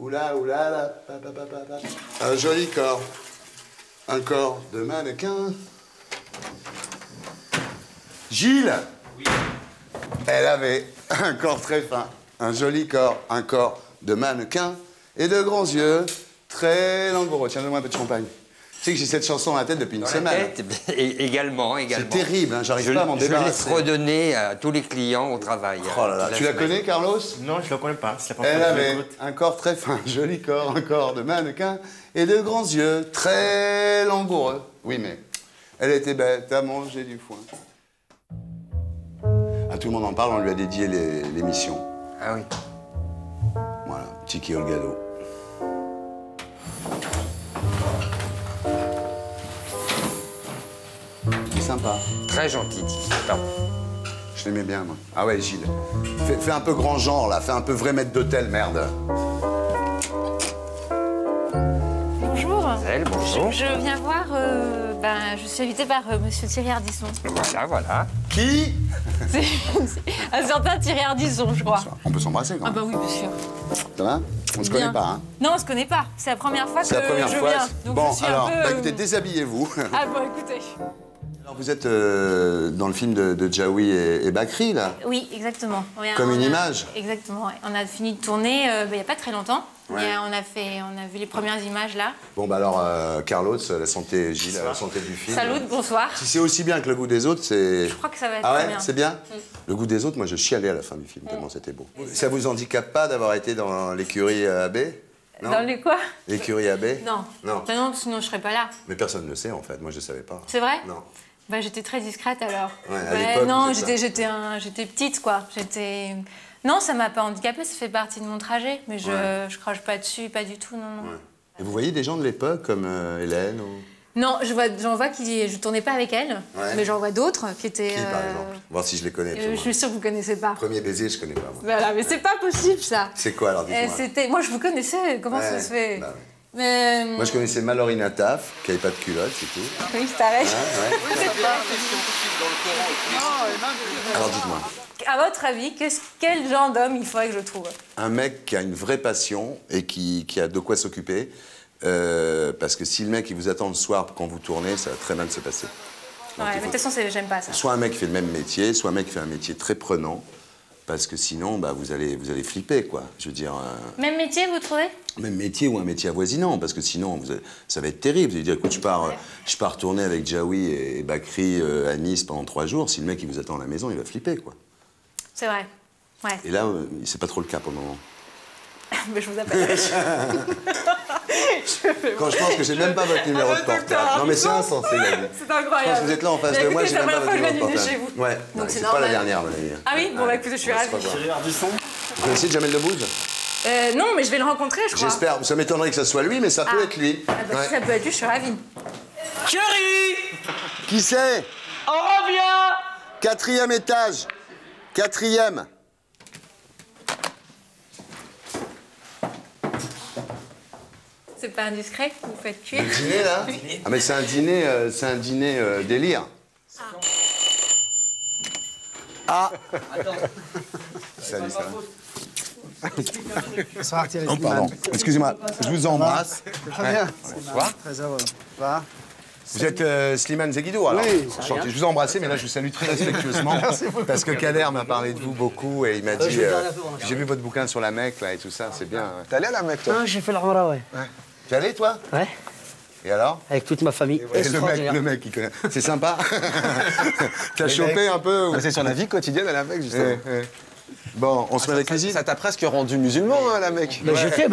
Oula, oula, là, pa, pa, pa, pa, pa. Un joli corps. Un corps de mannequin. Gilles. Oui. Elle avait un corps très fin, un joli corps, un corps de mannequin et de grands yeux très langoureux. Tiens, donne-moi un peu de champagne. Tu sais que j'ai cette chanson dans la tête depuis une semaine. Également. C'est terrible, hein, j'arrive pas à m'en débarrasser. Je l'ai redonné à tous les clients au travail. Oh là là. Tu la connais, Carlos? Non, je la connais pas. Elle avait un corps très fin, un joli corps, un corps de mannequin et de grands yeux très langoureux. Oui, mais elle était bête à manger du foin. Ah, tout le monde en parle, on lui a dédié l'émission. Ah oui. Voilà, Tiki Olgado. C'est sympa. Très gentil, Tiki. Pardon. Je l'aimais bien, moi. Ah ouais, Gilles. Fais un peu grand genre, là. Fais un peu vrai maître d'hôtel, merde. Bonjour. Elle, bonjour. Je viens voir, je suis invitée par Monsieur Thierry Ardisson. Voilà, voilà. Qui? C'est un certain Thierry Ardisson, je crois. On peut s'embrasser, quand même. Ah bah oui, bien sûr. Ça va? On se connaît pas, hein? Non, on se connaît pas. C'est la première fois que je viens. Donc bon, je suis alors, un peu, écoutez, déshabillez-vous. Ah bon, écoutez. Alors, vous êtes dans le film de Jaoui et Bakri, là? Oui, exactement. Comme une image? Exactement, ouais. On a fini de tourner il n'y a pas très longtemps. Ouais. Et on a vu les premières images, là. Bon, bah alors, Carlos, la santé, Gilles, la santé du film. Salut, bonsoir. Si c'est aussi bien que Le Goût des autres, c'est... Je crois que ça va être très bien. Ah ouais, c'est bien? Le Goût des autres, moi, je chialais à la fin du film, tellement c'était beau. Ça vous handicape pas d'avoir été dans l'écurie AB? Non. Dans les quoi? L'écurie AB? Non. Non. Bah non, sinon je serais pas là. Mais personne ne le sait, en fait. Moi, je savais pas. C'est vrai? Non. Bah, j'étais très discrète, alors. Ouais, à l'époque, non, vous êtes j'étais petite, quoi. Non, ça m'a pas handicapée, ça fait partie de mon trajet. Mais je croche pas dessus, pas du tout, non, non. Ouais. Et vous voyez des gens de l'époque, comme Hélène ou... Non, j'en vois qui... Je tournais pas avec elle, mais j'en vois d'autres qui étaient... Qui, par exemple? Voir si je les connais. Je suis sûre que vous connaissez pas. Premier baiser, je connais pas, moi. Voilà, mais c'est pas possible, ça. C'est quoi, alors, dites-moi? Moi, je vous connaissais, comment ça se fait? Bah, mais... Moi, je connaissais Malorina Taf, qui avait pas de culotte, c'est tout. Oui, je t'arrête. Alors, dites-moi. À votre avis, quel genre d'homme il faudrait que je trouve? Un mec qui a une vraie passion et qui a de quoi s'occuper. Parce que si le mec il vous attend le soir quand vous tournez, ça va très mal se passer. Ouais, mais de toute façon, j'aime pas ça. Soit un mec qui fait le même métier, soit un mec qui fait un métier très prenant. Parce que sinon, bah, vous allez flipper, quoi. Je veux dire... Même métier, vous trouvez? Même métier ou un métier avoisinant, parce que sinon, ça va être terrible. Vous allez dire, écoute, je pars tourner avec Jaoui et Bakri à Nice pendant 3 jours. Si le mec il vous attend à la maison, il va flipper, quoi. C'est vrai. Ouais. Et là, c'est pas trop le cas pour le moment. Mais je vous appelle. Quand je pense que j'ai même pas votre numéro de portable. Non mais c'est insensé, la vie. C'est incroyable. Je pense que vous êtes là en face de moi, j'ai même pas votre numéro de portable. Chez vous. Ouais, donc c'est pas la dernière, mon ami. Ah oui, bon bah écoutez, je suis ravie. Thierry Ardisson. Vous connaissez Jamel Debbouze? Non, mais je vais le rencontrer, je crois. J'espère, ça m'étonnerait que ça soit lui, mais ça peut être lui. Ah bah, si ça peut être lui, je suis ravie. Thierry! Qui c'est? On revient! 4e étage. 4e. C'est pas indiscret que vous faites cuire? Le dîner, là? Ah, mais c'est un dîner délire. Ah! Salut, ça va? Bonsoir Thierry. Oh, pardon. Excusez-moi, je vous embrasse. Très bien. Bonsoir. Très heureux. Va. Vous êtes Slimane Zeguidou, alors? Oui. Enchanté. Je vous ai embrassé, mais là, je vous salue très respectueusement. Parce que Kader m'a parlé de vous beaucoup et il m'a dit... j'ai vu votre bouquin sur la Mecque, là, et tout ça, c'est bien. T'es allé à la Mecque, toi? Ah, j'ai fait l'Armara, ouais. T'es allé, toi? Ouais. Et alors? Avec toute ma famille. Et le mec, il connaît. C'est sympa. T'as chopé un peu ou... C'est sur la vie quotidienne à la Mecque, justement. Bon, on se met à la cuisine? Ça t'a presque rendu musulman, hein, la Mecque. Mais j'étais,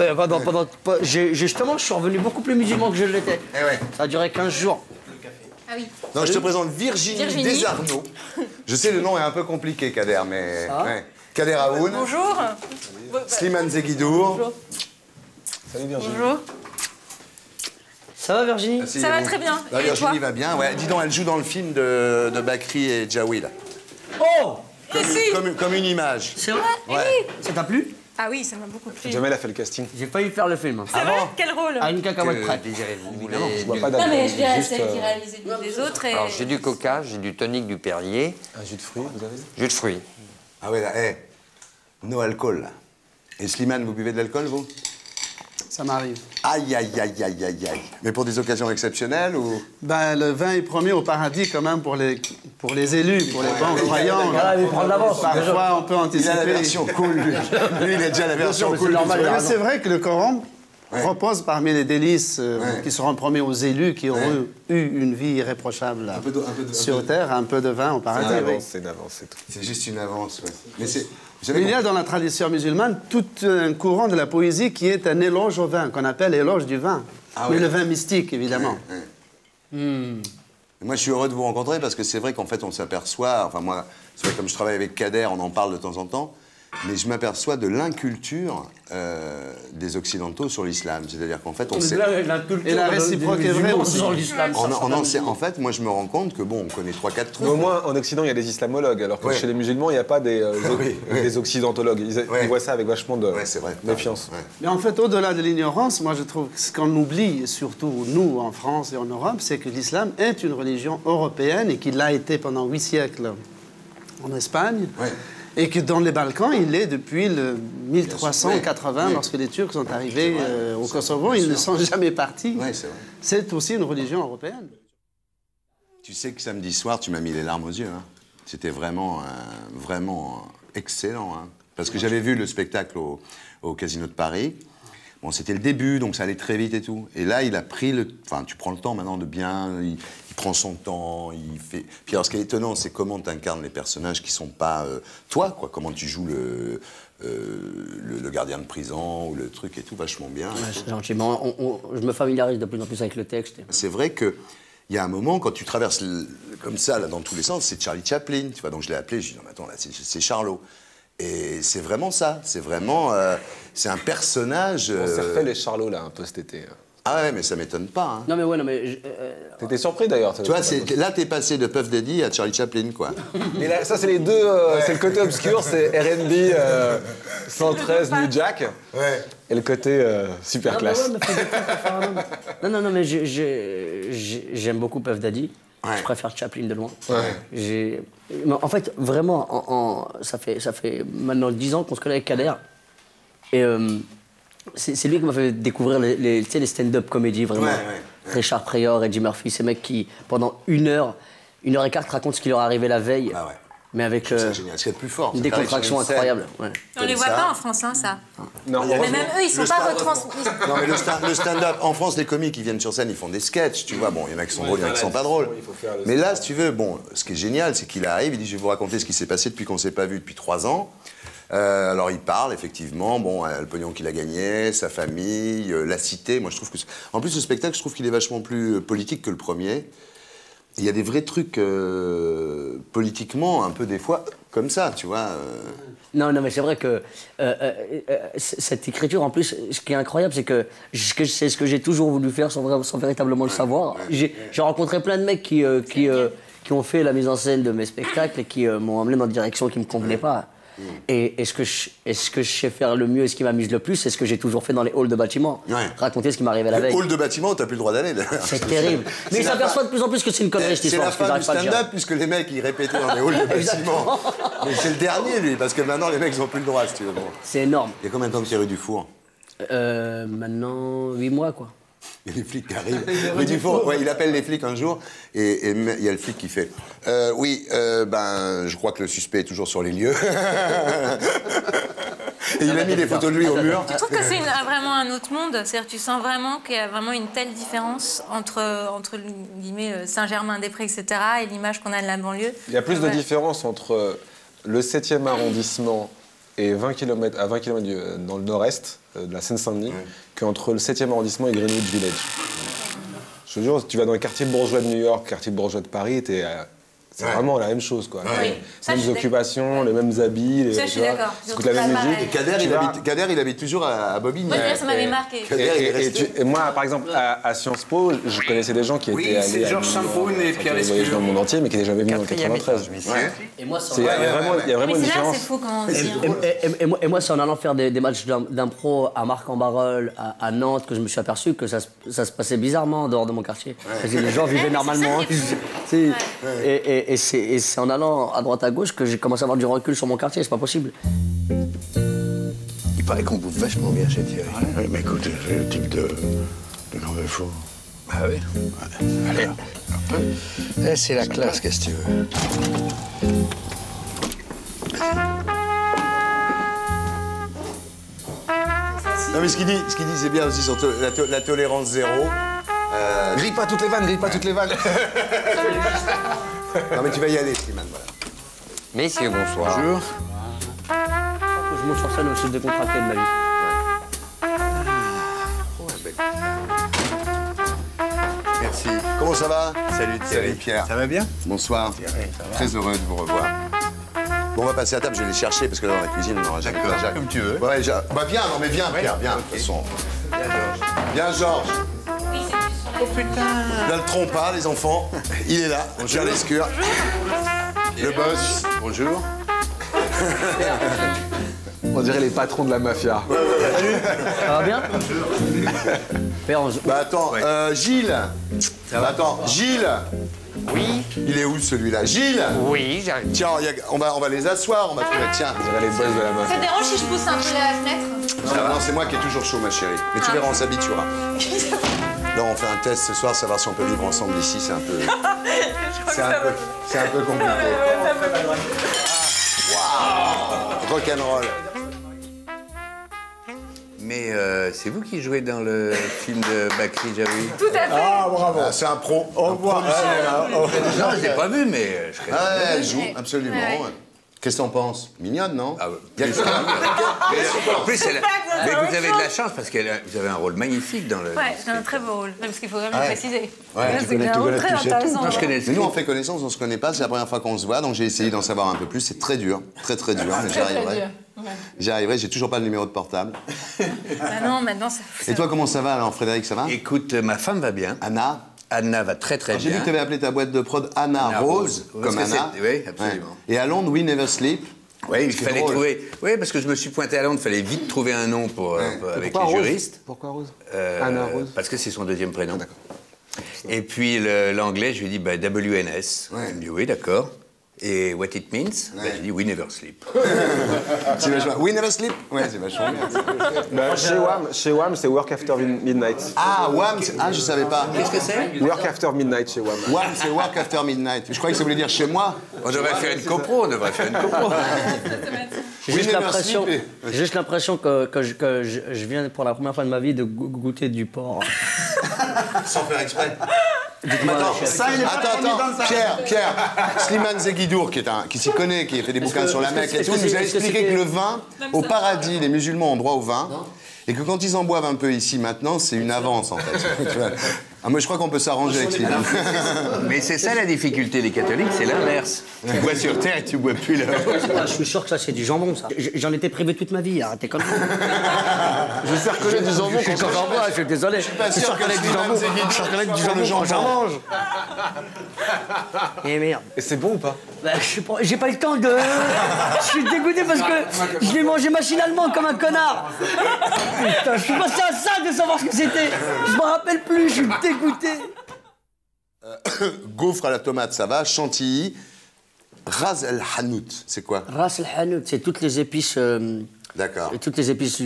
justement, je suis revenu beaucoup plus musulman que je l'étais. Eh ouais. Ça a duré 15 jours. Ah oui. Non, je te présente Virginie Desarnaud. Je sais, le nom est un peu compliqué, Kader, mais... Ouais. Kader Aoun. Bonjour. Slimane Zeguidour. Bonjour. Salut Virginie. Bonjour. Ça va, Virginie? Ça va très bien. Là, Et Virginie toi? va bien, ouais. Dis donc, elle joue dans le film de Bakri et Jaoui, là. Oh! Comme une image. C'est vrai? Ouais. Ça t'a plu? Ah oui, ça m'a beaucoup plu. Jamel a fait le casting. J'ai failli faire le film. C'est vrai? Quel rôle? À une cacahuète près. Désirez-vous? Je bois pas Non, d'alcool. mais je dirais juste, celle qui réalisait les autres. Et... Alors, j'ai du coca, j'ai du tonic du Perrier. un jus de fruits, vous avez? Jus de fruits. Ah ouais, là, no alcool, là. Et Slimane, vous buvez de l'alcool, vous? Ça m'arrive. Aïe, aïe, aïe, aïe, aïe, aïe. Mais pour des occasions exceptionnelles ou... Ben, le vin est promis au paradis quand même pour les élus, pour les bons croyants. Voilà, il prend de l'avance. Parfois, on peut Il anticiper. a la version cool, lui. Lui, il a déjà la version mais cool. c'est normal, du il a soir. Mais c'est vrai que le Coran propose parmi les délices qui seront promis aux élus qui auront eu une vie irréprochable sur Terre, un peu de vin au paradis. oui. C'est une avance, c'est tout. C'est juste une avance, ouais. Mais c'est... Vous savez Il y a dans la tradition musulmane tout un courant de la poésie qui est un éloge au vin, qu'on appelle éloge du vin. Ah Mais oui. le vin mystique, évidemment. Moi, je suis heureux de vous rencontrer parce que c'est vrai qu'en fait, on s'aperçoit... Enfin, moi, c'est vrai, comme je travaille avec Kader, on en parle de temps en temps, mais je m'aperçois de l'inculture des Occidentaux sur l'islam. C'est-à-dire qu'en fait, on sait... Et la réciproque est vraie aussi. Sur l'islam. En fait, moi, je me rends compte que, bon, on connaît 3-4 Mais trucs. au moins, en Occident, il y a des islamologues, alors que Ouais. chez les musulmans, il n'y a pas des, oui. des occidentologues. Ils voient ça avec vachement de Ouais, c'est vrai. méfiance. Ouais. Mais en fait, au-delà de l'ignorance, moi je trouve que ce qu'on oublie, surtout nous en France et en Europe, c'est que l'islam est une religion européenne et qu'il l'a été pendant 8 siècles en Espagne. Ouais. Et que dans les Balkans, il est depuis le 1380, Oui. lorsque les Turcs sont arrivés au Kosovo, ils ne sont jamais partis. Ouais, c'est vrai. C'est aussi une religion européenne. Tu sais que samedi soir, tu m'as mis les larmes aux yeux. Hein. C'était vraiment, vraiment excellent. Hein. Parce que j'avais vu le spectacle au Casino de Paris. Bon, c'était le début, donc ça allait très vite et tout. Et là, il a pris le... Enfin, tu prends le temps maintenant de bien... Il prend son temps, il fait... Puis alors, ce qui est étonnant, c'est comment tu incarnes les personnages qui sont pas toi, quoi. Comment tu joues le gardien de prison ou le truc et tout, vachement bien. Ouais, gentiment. Je me familiarise de plus en plus avec le texte. C'est vrai que il y a un moment, quand tu traverses comme ça, là, dans tous les sens, c'est Charlie Chaplin, tu vois. Donc je l'ai appelé, je lui ai dit, non, mais attends, là, c'est Charlot. Et c'est vraiment ça, c'est vraiment... c'est un personnage... On s'est refait les charlots, là, un peu cet été. Ah ouais, mais ça m'étonne pas. Hein. Non, mais ouais, non, mais. T'étais surpris, d'ailleurs. Tu vois, là, t'es passé de Puff Daddy à Charlie Chaplin, quoi. Mais là, ça, c'est les deux... C'est le côté obscur, c'est R&B 113 New Jack. Ouais. Et le côté super classe. Ouais, mais faut des trucs pour faire un homme. Non, mais j'aime beaucoup Puff Daddy. Ouais. Je préfère Chaplin de loin. Ouais. Mais en fait, vraiment, ça fait maintenant 10 ans qu'on se connaît avec Kader. Et c'est lui qui m'a fait découvrir tu sais, les stand-up comédies, vraiment. Ouais, ouais. Richard Pryor, Eddie Murphy, ces mecs qui, pendant 1 heure et quart, racontent ce qui leur est arrivé la veille. Ah ouais. Mais avec C'est génial, c'est le plus fort. une Ça t'arrive décontraction sur une scène. incroyable. Ouais. On les voit ça. pas en France, hein, ça. Non, Mais même eux, ils sont pas retransmis. Non, mais le stand-up, en France, les comiques, ils viennent sur scène, ils font des sketchs, tu vois. Bon, il y en a qui sont drôles, il y en a qui sont pas drôles. Mais là, si tu veux, bon, ce qui est génial, c'est qu'il arrive, il dit, je vais vous raconter ce qui s'est passé depuis qu'on s'est pas vu depuis 3 ans. Alors, il parle, effectivement, bon, le pognon qu'il a gagné, sa famille, la cité. Moi, je trouve que... En plus, ce spectacle, je trouve qu'il est vachement plus politique que le premier. Il y a des vrais trucs politiquement, un peu des fois, comme ça, tu vois. Non, mais c'est vrai que cette écriture, en plus, ce qui est incroyable, c'est que c'est ce que j'ai toujours voulu faire sans véritablement le savoir. J'ai rencontré plein de mecs qui ont fait la mise en scène de mes spectacles et qui m'ont emmené dans une direction qui ne me convenait pas. Et ce que je sais faire le mieux et ce qui m'amuse le plus, c'est ce que j'ai toujours fait dans les halls de bâtiments. Ouais. Raconter ce qui m'arrivait la veille. Le hall de bâtiment, t'as plus le droit d'aller, d'ailleurs. C'est terrible. Mais ils s'aperçoivent de plus en plus que c'est une connerie, cette C'est histoire. la parce qu'ils fin du arrivent pas à le gérer. stand-up, puisque les mecs, ils répétaient dans les halls de bâtiment. Mais c'est le dernier, lui, parce que maintenant, les mecs, ils ont plus le droit, si tu veux. Bon. C'est énorme. Il y a combien de temps que tu es rue du Four? Maintenant, 8 mois, quoi. Il y a les flics qui arrivent. Rue du Four, ouais, il appelle les flics un jour, et il y a le flic qui fait oui, je crois que le suspect est toujours sur les lieux. Et il a mis les photos de lui au mur. Tu trouves que c'est vraiment un autre monde? C'est-à-dire tu sens vraiment qu'il y a vraiment une telle différence entre guillemets, Saint-Germain-des-Prés, etc. et l'image qu'on a de la banlieue? Il y a plus de différence entre le 7e arrondissement et 20 km, à 20 km dans le nord-est de la Seine-Saint-Denis qu'entre le 7e arrondissement et Greenwich Village. Je te jure, tu vas dans les quartiers bourgeois de New York, quartiers bourgeois de Paris, c'est vraiment la même chose, quoi. Oui. Ça, Les je mêmes suis occupations, les mêmes habits, Ça, je suis tu vois, d'accord. tu écoutes la même Pareil. musique. Et Kader, il habite toujours à Bobigny. Moi, ça m'avait marqué. Kader, il est resté. Et moi, par exemple, à Sciences Po, je connaissais des gens qui étaient allés c'est Georges Sampoun et Pierre voyager dans le monde entier, mais qui n'étaient jamais venus en 93. Et moi, Il y a vraiment une Mais c'est là, différence. c'est fou comment on dit. Et moi, c'est en allant faire des matchs d'impro à Marc-en-Barœul, à Nantes, que je me suis aperçu que ça se passait bizarrement en dehors de mon quartier. Parce que les gens vivaient mais c'est normalement. ça qui est fou. Et c'est en allant à droite à gauche que j'ai commencé à avoir du recul sur mon quartier, c'est pas possible. Il paraît qu'on bouffe vachement bien chez Thierry. Oui, mais écoute, c'est le type de grand défaut. Ah oui? Ouais. Allez, c'est la classe, qu'est-ce que tu veux. Non, mais ce qu'il dit, c'est bien aussi sur la tolérance zéro. Grille pas toutes les vannes, grille pas toutes les vannes. Non, mais tu vas y aller, Slimane, voilà. Messieurs, bonsoir. Bonjour. Je monte sur scène au sud décontracté de ma vie. Merci. Comment ça va? Salut Thierry. Salut Pierre. Ça va bien? Bonsoir. Thierry, ça va? Très heureux de vous revoir. Bon, on va passer à table, je vais les chercher parce que là, dans la cuisine, on n'aura jamais D'accord, Jacques. comme tu veux. Ouais, bah viens, non mais viens, Pierre, viens, de toute façon. Viens, Georges. Oh putain. Là, le trompe pas, les enfants. Il est là, on gère l'escure. Le boss. Bonjour. On dirait les patrons de la mafia. Ça va bien? Père, Bah attends, Gilles. Attends, Gilles. Oui, Il est où celui-là? Gilles. oui, j'arrive. Tiens, on va les asseoir, on va trouver. Tiens. On dirait les boss de la mafia. Ça te dérange si je pousse un peu la fenêtre? Non, c'est moi qui ai toujours chaud, ma chérie. Mais tu verras, on s'habituera. Là, on fait un test ce soir, savoir si on peut vivre ensemble ici. C'est un peu. C'est un peu compliqué. Waouh! Rock'n'roll. Mais c'est vous qui jouez dans le film de Bakri Jaoui? Tout à fait. Ah, bravo. C'est un pro. Au revoir. Non, je l'ai pas vu, mais je serais... Ah, elle joue, absolument. Ouais. Qu'est-ce que t'en penses? Mignonne, non? Ah, Il y a que ça. En plus, mais vous avez de la chance parce que vous avez un rôle magnifique dans le... Ouais, c'est un très beau rôle. Parce qu'il faut vraiment Ouais. préciser. Ouais, Là, tu c'est un rôle très intéressant. Non, je connais le Mais nous, on fait connaissance, on se connaît pas, c'est la première fois qu'on se voit, donc j'ai essayé d'en savoir un peu plus. C'est très dur, très dur, mais j'y arriverai. J'y arriverai, j'ai toujours pas le numéro de portable. Ah non, maintenant, ça... Et toi, comment ça va alors, Frédéric, ça va? Écoute, ma femme va bien. Anna? Anna va très très J'ai vu bien. que tu avais appelé ta boîte de prod Anna Anna Rose, Rose, comme parce que Anna. c'est- oui, absolument. Ouais. Et à Londres, We Never Sleep. Oui, il C'est fallait drôle. trouver... Oui, parce que je me suis pointé à Londres, il fallait vite trouver un nom pour, avec les juristes. Pourquoi Rose? Anna Rose. Parce que c'est son deuxième prénom. D'accord. Et puis l'anglais, je lui ai dit bah, WNS. Ouais. Il me dit oui, d'accord. Et what it means? Bah, j'ai dit we never sleep. C'est vachement... We Never Sleep? Ouais, c'est vachement bien. Bah, chez WAM, c'est Work After Midnight. Ah, WAM, je savais pas. Qu'est-ce que c'est? Work After Midnight chez WAM. WAM, c'est Work After Midnight. Je croyais que ça voulait dire chez moi. On devrait faire une copro, on devrait faire une copro. J'ai We juste Never l'impression, Sleep. j'ai juste l'impression que je viens pour la première fois de ma vie de goûter du porc. Sans faire exprès. Dites-moi, Attends, chef. attends, Pierre, Slimane Zeguidour, qui s'y connaît, qui a fait des bouquins sur la Mecque et tout, nous a expliqué que le vin, au paradis, les musulmans ont droit au vin, et que quand ils en boivent un peu ici maintenant, c'est une avance en fait. Tu vois. Ah, moi je crois qu'on peut s'arranger avec Slimane. Mais c'est ça la difficulté des catholiques, c'est l'inverse. Tu bois sur terre et tu bois plus là. Ah, je suis sûr que ça c'est du jambon ça. J'en étais privé toute ma vie, arrêtez comme ça. Je vais faire connaître du jambon quand Quand j'en bois, je suis désolé. Je suis pas sûr que Slimane Zeguidour du soit le jambon quand j'en jambon. mange. Et merde. Et c'est bon ou pas? Bah, j'ai pas eu le temps de... Je suis dégoûté parce que je l'ai mangé machinalement comme un connard. Putain, je suis passé à ça de savoir ce que c'était. Je m'en rappelle plus, je suis dégoûté. Gaufre à la tomate, ça va. Chantilly. Ras el Hanout, c'est quoi? Ras el Hanout, c'est toutes les épices... D'accord. toutes les épices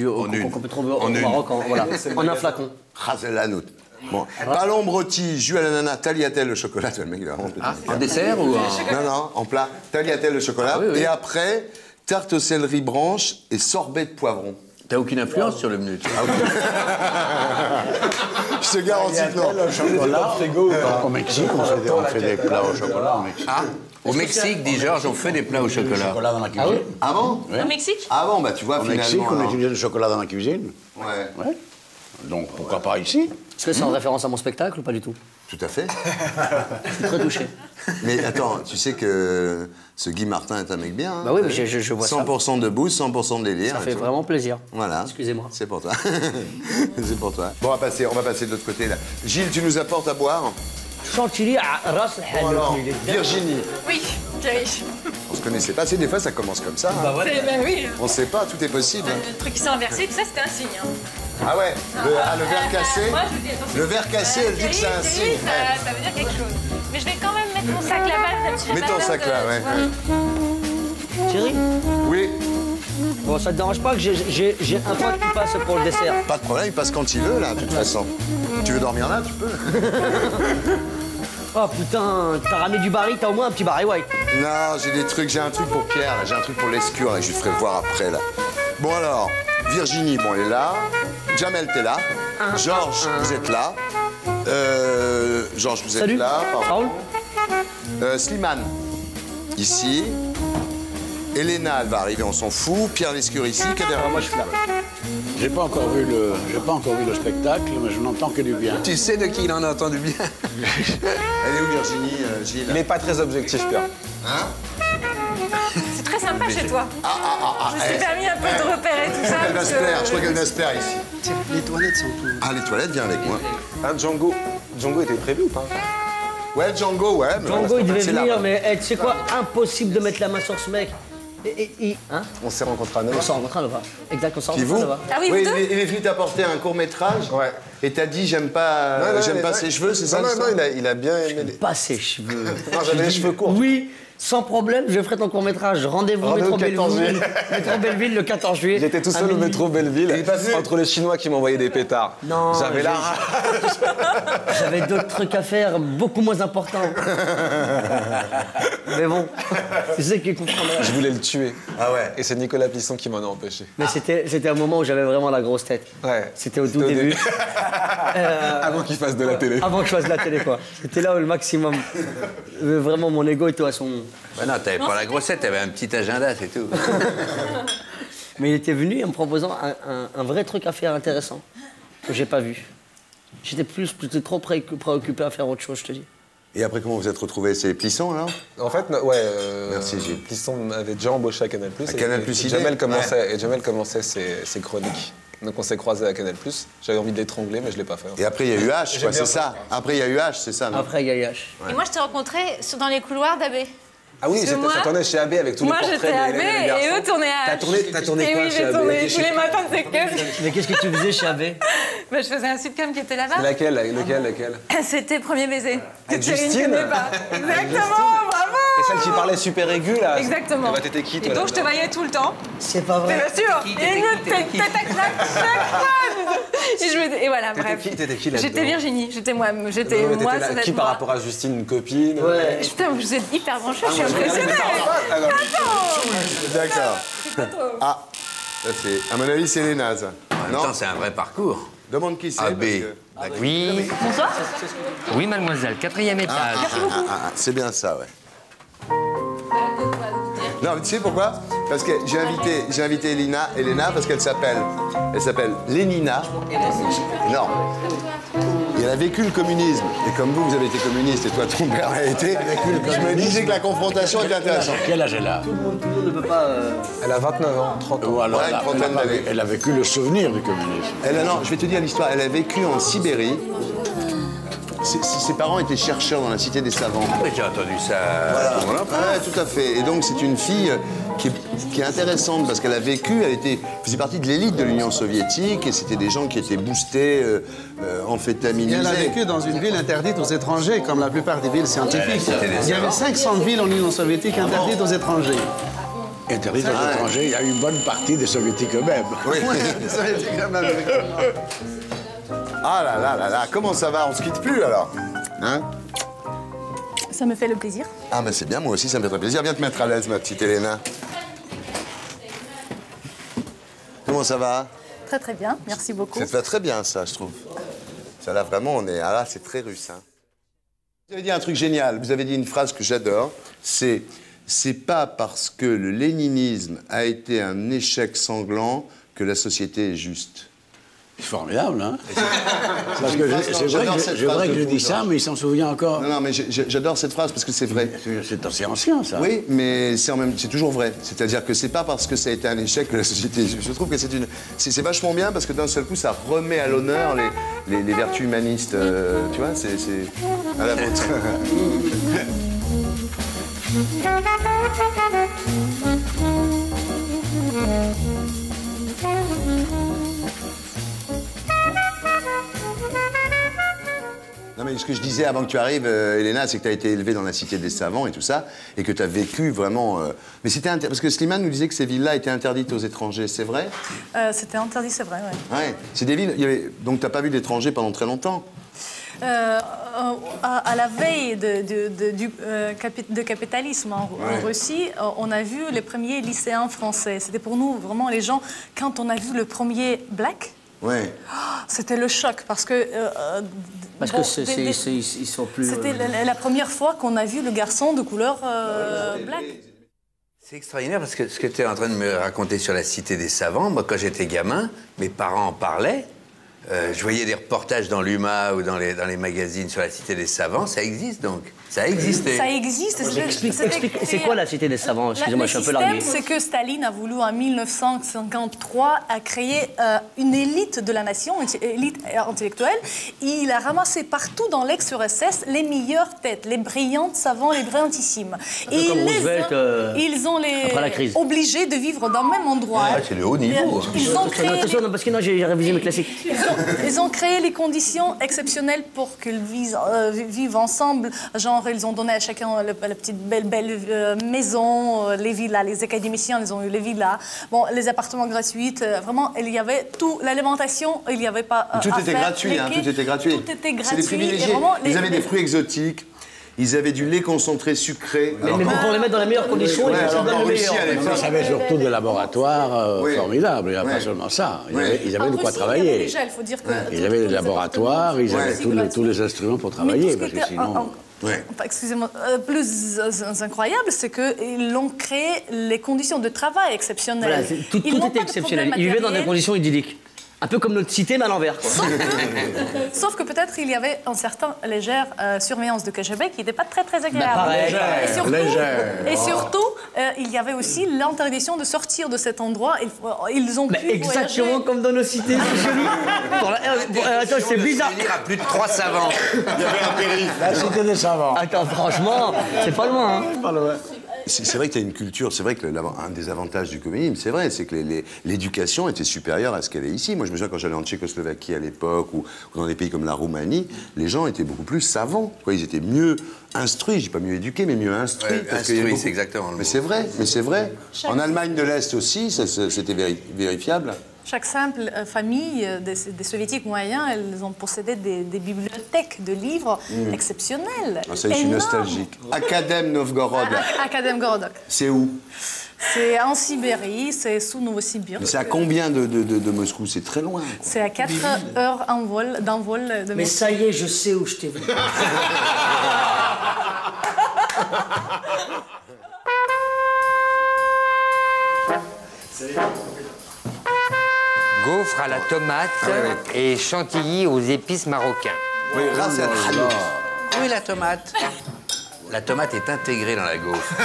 qu'on peut trouver au une. Maroc, voilà, en un flacon. Ras el Hanout. Bon. Palombroti, jus à l'ananas, tagliatelle au chocolat. Le mec, il a vraiment pété. En dessert ou en... Non, en plat. Tagliatelle au chocolat. Ah oui, oui. Et après, tarte aux céleri branche et sorbet de poivron. T'as aucune influence sur le menu, toi. Je te garantis que non. Au Mexique, on fait des plats au chocolat au Mexique. Ah, au Mexique, dit Georges, on fait des plats au chocolat. Chocolat dans la cuisine. Ah bon? Au Mexique? Ah bon, bah tu vois, Au finalement. Mexique, on alors. utilise le chocolat dans la cuisine. Ouais, Ouais. Donc pourquoi pas ici? Est-ce que c'est en référence à mon spectacle ou pas du tout? tout à fait. Je suis très touché. Mais attends, tu sais que ce Guy Martin est un mec bien. Hein, Bah oui, mais je vois ça. 100% de bouse, 100% de délire. Ça et fait tout. vraiment plaisir. Voilà. Excusez-moi. C'est pour toi. C'est pour toi. Bon, on va passer de l'autre côté là. Gilles, tu nous apportes à boire? Chantilly à Ras el Bon, alors, Hanout. Virginie, Oui, Thierry. on se connaissait pas. C'est des fois ça commence comme ça. Hein. Ben oui. On sait pas, tout est possible. Le truc qui s'est inversé, tout ça, c'était un signe. Hein. Ah ouais, le verre cassé. Moi, je vous dis, attention. Le verre cassé, elle dit que c'est un Thierry, signe. ça veut dire quelque chose. Mais je vais quand même mettre mon sac là-bas. Mets ton sac là, ouais. Thierry, Oui. Bon, ça te dérange pas que j'ai un pote qui passe pour le dessert? Pas de problème, il passe quand il veut, là, de toute façon. Tu veux dormir là, tu peux. Oh putain, t'as ramené du Barry, t'as au moins un petit Barry White. Non, j'ai des trucs, j'ai un truc pour Pierre, là, j'ai un truc pour l'escure, là, que je lui ferai voir après, là. Bon alors, Virginie, bon, elle est là. Jamel, t'es là. Georges, vous êtes là. Georges, vous êtes Salut. là. Pardon. Raoul. Slimane, ici. Elena, elle va arriver, on s'en fout. Pierre Lescure ici. Kader, Moi, je suis là. J'ai pas encore vu le spectacle, mais je n'entends que du bien. Tu sais de qui il en a entendu bien? elle est où Virginie, Gilles? Il n'est pas très objectif, Pierre. Hein? C'est très sympa chez toi. Je me suis permis un peu de repérer tout ça. Elle va se plaire, je crois qu'elle va se plaire ici. Tiens, les toilettes sont tout. Ah, les toilettes, viens avec moi. Hein, Django était prévu ou pas? Ouais, Django, ouais. mais Django, voilà, il devait c'est là. venir, mais tu sais quoi? Impossible de mettre la main sur ce mec. Hein? On s'est rencontrés à On Neuilly. s'en rencontre là-bas. Exact, on s'en Qui rencontre vous? là-bas. Ah oui, vous deux? il est venu t'apporter un court-métrage. Ouais. Et t'as dit, j'aime pas ses cheveux, c'est ça? Non, l'histoire il a bien aimé les... Pas ses cheveux. Non, j'avais les cheveux courts. Oui, sans problème, je ferai ton court-métrage. Rendez-vous Rendez-vous métro 14 Belleville. juillet. Métro Belleville le 14 juillet. J'étais tout à seul au minuit. métro Belleville, entre les Chinois qui m'envoyaient des pétards. Non, J'avais la rage. J'avais d'autres trucs à faire, beaucoup moins importants. Mais bon, tu sais qu'il comprendrait. Je voulais le tuer. Ah ouais. Et c'est Nicolas Plisson qui m'en a empêché. Mais c'était un moment où j'avais vraiment la grosse tête. Ouais. C'était au tout début. Avant qu'il fasse de la télé. Avant que je fasse de la télé, quoi. C'était là où le maximum. Vraiment, mon ego était à son. Bah non, t'avais pas la grossette, t'avais un petit agenda, c'est tout. Mais il était venu en me proposant un vrai truc à faire intéressant que j'ai pas vu. J'étais trop préoccupé à faire autre chose, je te dis. Et après, comment vous êtes retrouvés? C'est Plisson, alors? En fait, ouais. Merci, Gilles. Plisson m'avait déjà embauché à Canal+. À Canal+, et Jamel commençait ses chroniques. Donc on s'est croisés à Canal+. J'avais envie de l'étrangler, mais je l'ai pas fait. Et après, il y a eu H, quoi, c'est ça? Après, il y a eu H, c'est ça, non? Après, il y a eu H. Et moi, je t'ai rencontré dans les couloirs d'AB. Ah oui, Parce que moi- ça tournait chez AB avec tous Moi, les portraits j'étais à des AB les garçons. et eux tournaient à H. T'as tourné Et quoi oui, chez j'ai AB? tourné tous les matins de ces cases. Mais qu'est-ce que tu faisais chez AB? Bah, je faisais un sitcom qui était là-bas. Laquelle? C'était Premier baiser. Ah, Que Thierry ne Justine. connaît pas. Exactement, bravo. Et celle qui parlait super aigu, là. Exactement. Eh ben, t'étais qui, toi, Et donc, je te là-dedans? voyais tout le temps. C'est pas Mais vrai. bien sûr. Et une tête à claque chaque fois. Et voilà, bref. T'étais qui là-dedans? J'étais Virginie. J'étais moi. J'étais Non, mais moi, t'étais ça là, doit qui être par moi. rapport à Justine, une copine? Ouais. Putain, vous êtes hyper branchés, je suis impressionnée. D'accord. Ah, ça c'est... À mon avis, c'est Léna, ça. En même temps, c'est un vrai parcours. Demande qui c'est. AB. parce que- Oui. Bonsoir. Oui, mademoiselle, 4e étage. C'est bien ça, ouais. Non, mais tu sais pourquoi? Parce que j'ai invité Elena parce qu'elle s'appelle Lénina. Non. Et elle a vécu le communisme. Et comme vous avez été communiste et toi, ton père a été, je me disais que la confrontation était intéressante. Quel âge elle a? Tout le monde ne peut pas. Elle a 29 ans, 30 ans. Ou alors, Ouais, une trentaine d'années. elle a vécu le souvenir du communisme. Non, je vais te dire l'histoire. Elle a vécu en Sibérie. Ses parents étaient chercheurs dans la cité des savants. Mais j'ai entendu ça. Voilà. Ouais, tout à fait. Et donc, c'est une fille qui est intéressante parce qu'elle a vécu, faisait partie de l'élite de l'Union soviétique et c'était des gens qui étaient boostés, Et amphétaminisés. elle a vécu dans une ville interdite aux étrangers, comme la plupart des villes scientifiques. Il y avait 500 villes en Union soviétique interdites aux étrangers. Interdit aux étrangers, il y a une bonne partie des soviétiques eux-mêmes. Oui. Ça a été quand même effectivement. Ah là là là là, comment ça va? On se quitte plus alors? Hein? Ça me fait le plaisir. Ah, mais c'est bien, moi aussi, ça me fait très plaisir. Viens te mettre à l'aise, ma petite Elena. Comment ça va? Très très bien, merci beaucoup. Ça te va très bien, ça, je trouve. Ça, là, vraiment, on est... Ah là, c'est très russe, hein. Vous avez dit un truc génial. Vous avez dit une phrase que j'adore. C'est pas parce que le léninisme a été un échec sanglant que la société est juste. C'est formidable, hein? Parce que c'est J'adore vrai cette que phrase je de dis fou, ça, mais il s'en souvient encore. Non, non, mais j'adore cette phrase parce que c'est vrai. C'est assez ancien, ça. Oui, mais c'est toujours vrai. C'est-à-dire que c'est pas parce que ça a été un échec que la société est juste. Je trouve que c'est vachement bien parce que d'un seul coup, ça remet à l'honneur les vertus humanistes. Tu vois, c'est à la vôtre. Non, mais ce que je disais avant que tu arrives, Elena, c'est que tu as été élevée dans la cité des savants et tout ça, et que tu as vécu vraiment... Mais c'était... Parce que Slimane nous disait que ces villes-là étaient interdites aux étrangers, c'est vrai? C'était interdit, c'est vrai, oui. Ouais. C'est des villes... Donc tu n'as pas vu d'étrangers pendant très longtemps? À la veille de capitalisme en Russie, on a vu les premiers lycéens français. C'était pour nous vraiment les gens, quand on a vu le premier black, c'était le choc parce que... ils sont plus... C'était la première fois qu'on a vu le garçon de couleur black. C'est extraordinaire parce que ce que tu es en train de me raconter sur la cité des savants, moi quand j'étais gamin, mes parents en parlaient. Je voyais des reportages dans l'UMA ou dans les magazines sur la cité des savants, ça existe donc. Ça a existé. Ça existe. C'est quoi la cité des savants? Excusez-moi, je suis un peu largué. Le système, c'est que Staline a voulu en 1953 créer une élite de la nation, une élite intellectuelle. Il a ramassé partout dans l'ex-URSS les meilleures têtes, les brillantes savants, les brillantissimes. Et ils ont les obligés de vivre dans le même endroit. C'est le haut niveau. Ils ont créé parce que non, j'ai révisé mes classiques. Ils ont créé les conditions exceptionnelles pour qu'ils vivent ensemble. Genre, ils ont donné à chacun la petite belle maison, les villas, les académiciens, ils ont eu les villas, bon, les appartements gratuits. Vraiment, il y avait tout. L'alimentation, il n'y avait pas. Tout était gratuit, hein, tout était gratuit. Tout était gratuit. C'est des privilégiés. Ils avaient des fruits exotiques. Ils avaient du lait concentré sucré. Mais pour les mettre dans les meilleures conditions, Ils avaient surtout des laboratoires formidables. Il n'y a pas seulement ça. Ils avaient de quoi travailler. Déjà, il faut dire que ils avaient des laboratoires, ils avaient tous les instruments pour travailler. Parce que sinon... Excusez-moi, plus incroyable, c'est qu'ils ont créé les conditions de travail exceptionnelles. Voilà, tout était exceptionnel. Ils vivaient dans des conditions idylliques. Un peu comme notre cité, mais à l'envers. Sauf que peut-être il y avait une certaine légère surveillance de KGB qui n'était pas très agréable. Et surtout, il y avait aussi l'interdiction de sortir de cet endroit. Ils ont pu exactement voyager. comme dans nos cités, c'est joli. Attends, c'est bizarre. Il y a plus de 3 savants. Il y avait un périph'. La cité des savants. Attends, franchement, c'est pas loin. Hein. Pas loin. C'est vrai que tu as une culture, c'est vrai que un des avantages du communisme, c'est vrai, c'est que l'éducation était supérieure à ce qu'elle est ici. Moi, je me souviens quand j'allais en Tchécoslovaquie à l'époque, ou dans des pays comme la Roumanie, les gens étaient beaucoup plus savants. Ils étaient mieux instruits, je dis pas mieux éduqués, mais mieux instruits. Instruits, c'est exactement le mot. Mais c'est vrai. En Allemagne de l'Est aussi, c'était vérifiable. Chaque simple famille des soviétiques moyens, elles ont possédé des bibliothèques de livres exceptionnelles. Ça, je suis nostalgique. Akadem Novgorod. Akadem Gorodok. C'est où? C'est en Sibérie, c'est sous Novosibirsk. C'est à combien de Moscou? C'est très loin. C'est à 4 heures d'envol de Moscou. Mais ça y est, je sais où je t'ai vu. Gaufre à la tomate et chantilly aux épices marocains. Oui, là, c'est un halout. Oui, la tomate. La tomate est intégrée dans la gaufre.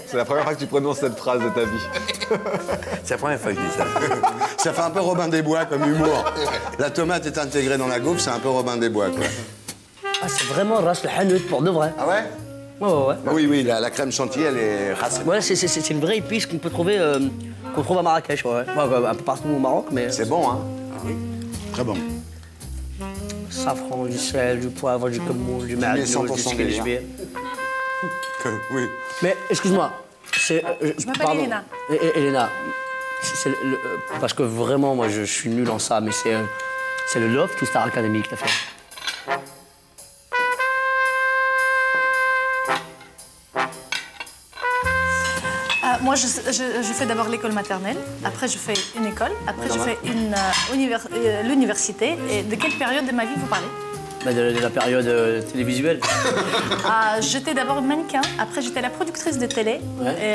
C'est la première fois que tu prononces cette phrase de ta vie. C'est la première fois que je dis ça. Ça fait un peu Robin des Bois comme humour. La tomate est intégrée dans la gaufre, c'est un peu Robin des Bois, quoi. Ah, c'est vraiment ras le hanout pour de vrai. Ah ouais? Ouais. Oui, la crème chantilly, elle est ras. Ouais, c'est une vraie épice qu'on peut trouver, qu'on trouve à Marrakech, un peu partout au Maroc, mais... C'est bon, hein? Très bon. Safran, du sel, du poivre, du cumin, du maïs, du skilishbir. Oui. Mais, excuse-moi, c'est... Je m'appelle Elena. Elena, parce que vraiment, moi, je suis nul en ça, mais c'est le Loft ou Star Academy que t'as fait? Moi, je fais d'abord l'école maternelle, après je fais une école, après je fais l'université. Et de quelle période de ma vie vous parlez? De la période télévisuelle. J'étais d'abord mannequin, après j'étais la productrice de télé,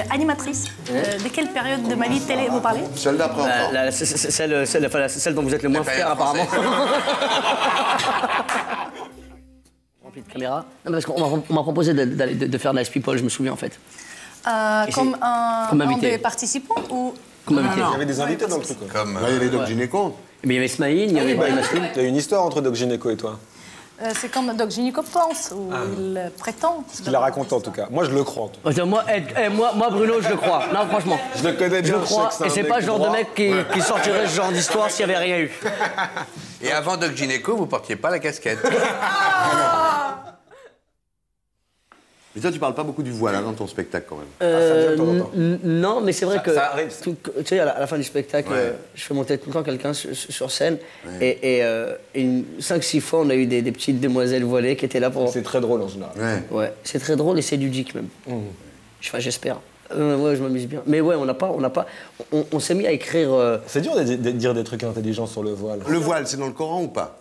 animatrice. De quelle période de ma vie télé vous parlez? Celle d'après encore. Celle dont vous êtes le moins fier, apparemment. Rempli de caméra. Non, parce qu'on m'a proposé de faire de la People, je me souviens en fait. Comme un des participants ou... Comme invité. Il y avait des invités dans le truc. Il y avait Doc Gynéco. Mais il y avait Smaïn, il y avait Masloum. Il y a une histoire entre Doc Gynéco et toi. C'est comme Doc Gynéco pense, ou il prétend. Ce qu'il a raconté en tout cas. Moi, je le crois en tout cas. Moi, Bruno, je le crois. Non, franchement. Je le connais bien. Je le crois, et c'est pas le genre de mec qui sortirait ce genre d'histoire s'il n'y avait rien eu. Et avant Doc Gynéco, vous portiez pas la casquette. Mais toi, tu parles pas beaucoup du voile hein, dans ton spectacle, quand même. Non, mais c'est vrai que... Ça arrive. Tu sais, à la fin du spectacle, je fais monter tout le temps quelqu'un sur scène. Et 5-6 fois, on a eu des petites demoiselles voilées qui étaient là pour... C'est très drôle en général. Ouais, c'est très drôle et c'est ludique même. Enfin, j'espère. Ouais, je m'amuse bien. Mais ouais, on s'est mis à écrire... C'est dur de dire des trucs intelligents sur le voile. Le voile, c'est dans le Coran ou pas?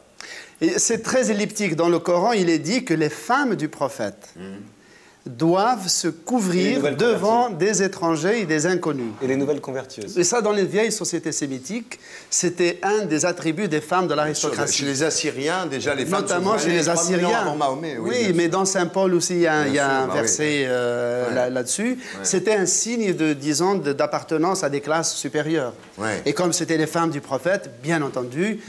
C'est très elliptique. Dans le Coran, il est dit que les femmes du prophète doivent se couvrir devant des étrangers et des inconnus. Et les nouvelles convertieuses. Et ça, dans les vieilles sociétés sémitiques, c'était un des attributs des femmes de l'aristocratie. Chez les Assyriens, déjà, les femmes notamment chez les Assyriens. Avant Mahomet, oui, mais dans Saint Paul aussi, il y a un verset là-dessus. C'était un signe, disons, d'appartenance à des classes supérieures. Et comme c'était les femmes du prophète, bien entendu,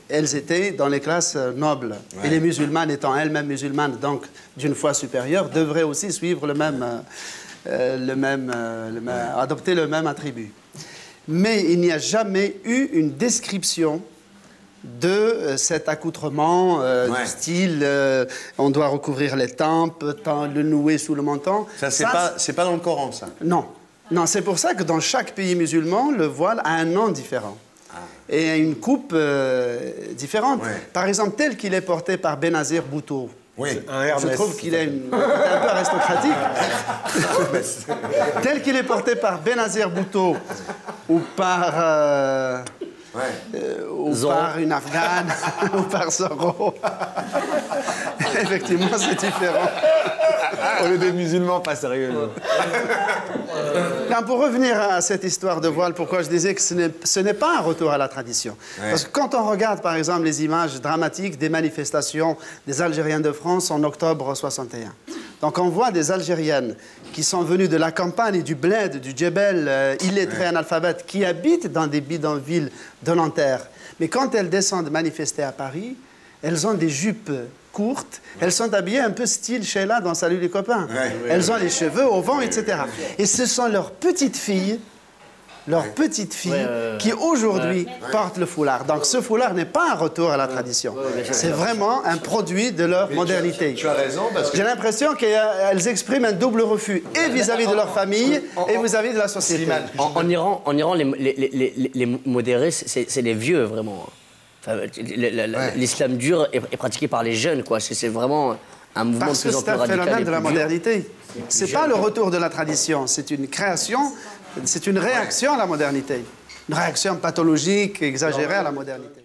elles étaient dans les classes nobles. Et les musulmanes, étant elles-mêmes musulmanes, donc d'une foi supérieure, devraient aussi suivre adopter le même attribut. Mais il n'y a jamais eu une description de cet accoutrement du style on doit recouvrir les tempes, le nouer sous le menton. Ça, c'est pas dans le Coran, ça? Non. Non, c'est pour ça que dans chaque pays musulman, le voile a un nom différent. Et une coupe différente. Par exemple, tel qu'il est porté par Benazir Bhutto. Je trouve qu'il est un peu aristocratique. Tel qu'il est porté par Benazir Bhutto ou par une Afghane ou par Zorro. Effectivement, c'est différent. On est des musulmans pas sérieux. Non, pour revenir à cette histoire de voile, pourquoi je disais que ce n'est pas un retour à la tradition. Parce que quand on regarde, par exemple, les images dramatiques des manifestations des Algériens de France en octobre 61. Donc on voit des Algériennes qui sont venues de la campagne, du bled, du djebel, illettrés, analphabètes, qui habitent dans des bidonvilles de Nanterre. Mais quand elles descendent manifester à Paris, elles ont des jupes courtes, elles sont habillées un peu style Sheila dans Salut les copains. Elles ont les cheveux au vent, etc. Et ce sont leurs petites filles, qui aujourd'hui portent le foulard. Donc ce foulard n'est pas un retour à la tradition. C'est vraiment un produit de leur modernité. Tu as raison, parce que... J'ai l'impression qu'elles expriment un double refus, et vis-à-vis de leur famille, et vis-à-vis de la société. En Iran, les modérés, c'est les vieux, vraiment. Enfin, l'islam dur est pratiqué par les jeunes, quoi. C'est vraiment un mouvement de plus en plus radical. Parce que c'est un phénomène de la modernité. C'est pas le retour de la tradition, c'est une création, c'est une réaction à la modernité. Une réaction pathologique, exagérée à la modernité.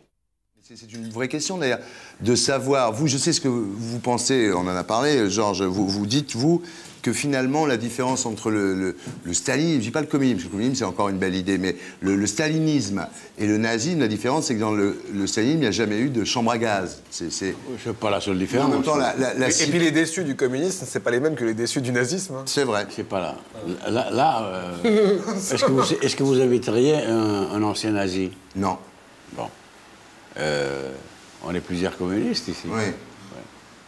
C'est une vraie question, d'ailleurs, de savoir... Vous, je sais ce que vous pensez, on en a parlé, Georges, vous dites, vous, que finalement, la différence entre le stalinisme, je dis pas le communisme, parce que le communisme, c'est encore une belle idée, mais le stalinisme et le nazisme, la différence, c'est que dans le stalinisme, il n'y a jamais eu de chambre à gaz. C'est pas la seule différence. En même temps, et puis les déçus du communisme, c'est pas les mêmes que les déçus du nazisme. Hein. C'est vrai. C'est pas là. Est-ce que vous inviteriez un ancien nazi? Non. Bon. On est plusieurs communistes ici. Oui.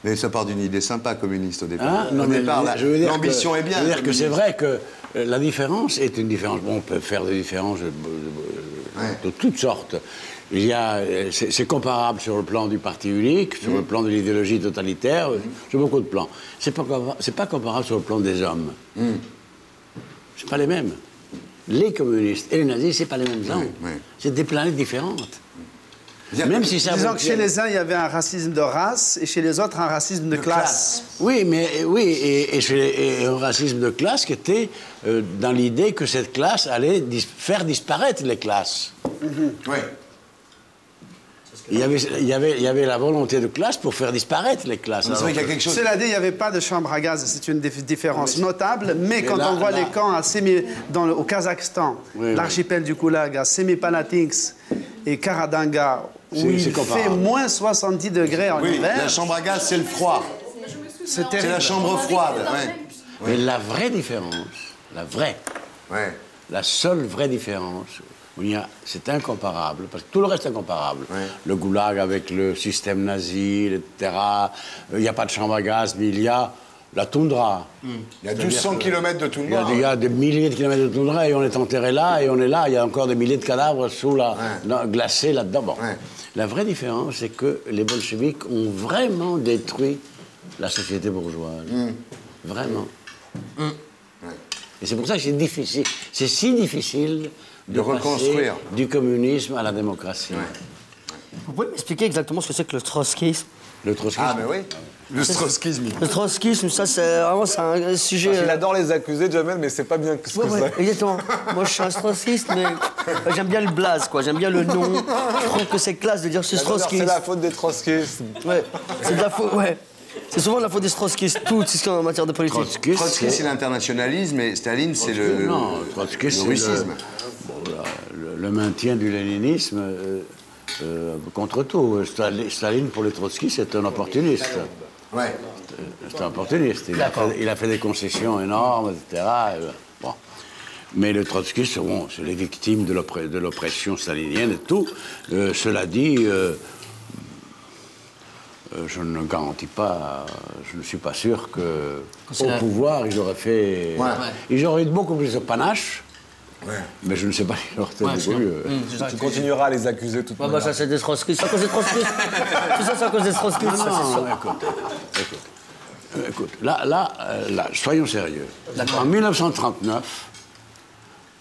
Mais ça part d'une idée sympa, communiste, au départ. Ah, non, mais l'ambition est bien. Je veux dire que c'est vrai que la différence est une différence. Bon, on peut faire des différences de toutes sortes. C'est comparable sur le plan du parti unique, sur le plan de l'idéologie totalitaire, sur beaucoup de plans. C'est pas comparable sur le plan des hommes. C'est pas les mêmes. Les communistes et les nazis, c'est pas les mêmes hommes. C'est des planètes différentes. Même si ça disons que chez les uns, il y avait un racisme de race, et chez les autres, un racisme de classe. Oui, et un racisme de classe qui était dans l'idée que cette classe allait faire disparaître les classes. Oui. Il y avait la volonté de classe pour faire disparaître les classes. C'est vrai qu'il y a quelque chose... Cela dit, il n'y avait pas de chambre à gaz, c'est une différence notable, mais quand on voit les camps au Kazakhstan, l'archipel du Koulag, à Semipalatinsk et Karadanga, où il fait moins 70 degrés en hiver... La chambre à gaz, c'est le froid. C'est la chambre froide. Mais la vraie différence, la seule vraie différence C'est incomparable, parce que tout le reste est incomparable. Ouais. Le goulag avec le système nazi, etc. Il n'y a pas de chambre à gaz, mais il y a la toundra. Il y a 1200 km de toundra. Il y a des milliers de kilomètres de toundra et on est enterré là et on est là. Il y a encore des milliers de cadavres glacés là-dedans. Bon. Ouais. La vraie différence, c'est que les bolcheviks ont vraiment détruit la société bourgeoise. Vraiment. Ouais. Et c'est pour ça que c'est difficile. C'est si difficile de reconstruire du communisme à la démocratie. Ouais. Vous pouvez m'expliquer exactement ce que c'est que le trotskisme? Le trotskisme. Ah, mais oui. Le trotskisme. Le trotskisme, ça, c'est vraiment un sujet. Parce qu'il adore les accuser, Jamel, mais c'est pas bien ce que c'est. Exactement. Moi, je suis un trotskiste, mais j'aime bien le blaze, quoi. J'aime bien le nom. Je trouve que c'est classe de dire c'est trotskiste. C'est la faute des trotskistes. Ouais, c'est de la faute, ouais. C'est souvent de la faute des trotskistes, tout ce en matière de politique. Trotsky, c'est l'internationalisme, et Staline, c'est le russisme. Le maintien du léninisme contre tout. Staline, pour les trotskistes, c'est un opportuniste. Ouais. C'est un opportuniste. Il a fait des concessions énormes, etc. Bon. Mais le trotskiste, bon, c'est les victimes de l'oppression stalinienne et tout. Cela dit... je ne garantis pas, je ne suis pas sûr qu'au pouvoir, ils auraient fait... Ouais. Ils auraient eu beaucoup plus de panache, mais je ne sais pas si leur tête Tu continueras à les accuser toute manière. Ça, c'est des trotskistes. C'est à cause des trotskistes. Tout ça, c'est à cause des trotskistes. Non, écoute. Là, soyons sérieux. En 1939,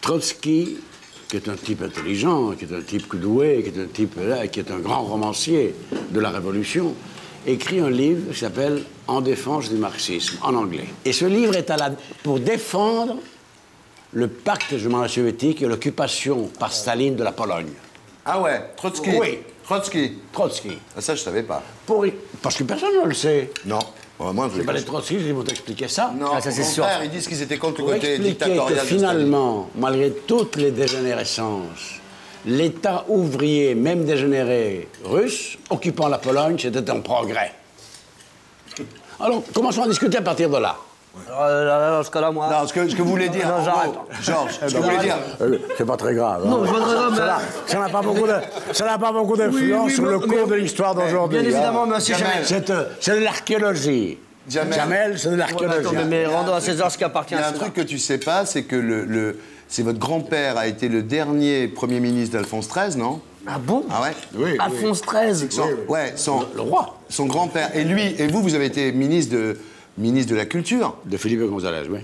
Trotsky, qui est un type intelligent, qui est un type doué, qui est un grand romancier de la Révolution, écrit un livre qui s'appelle « En défense du marxisme », en anglais. Et ce livre est pour défendre le pacte soviétique et l'occupation par Staline de la Pologne. Ah ouais, Trotsky. Oui. Trotsky. Ah, ça, je savais pas. Parce que personne ne le sait. Non. Moi, c'est pas les trotskistes qui vont t'expliquer ça. Non, ça c'est sûr. Ils disent qu'ils étaient contre le côté dictatorial. Que finalement, malgré toutes les dégénérescences, l'État ouvrier, même dégénéré russe, occupant la Pologne, c'était un progrès. Alors, commençons à discuter à partir de là. Dans ce cas-là, moi... Non, ce que vous voulez dire... Non, j'arrête. Georges, ce que vous voulez dire... C'est pas très grave. Non, c'est pas très grave, mais... Ça n'a pas beaucoup d'influence sur le cours de l'histoire d'aujourd'hui. Bien évidemment, monsieur Jamel. C'est de l'archéologie. Jamel, c'est de l'archéologie. Mais rendons à César ce qui appartient à César. Il y a un truc que tu sais pas, c'est que c'est votre grand-père a été le dernier Premier ministre d'Alphonse XIII, non? Ah bon? Ah ouais? Oui. Alphonse XIII? Le roi. Son grand-père. Et lui, vous avez été ministre de la Culture. De Felipe González, oui.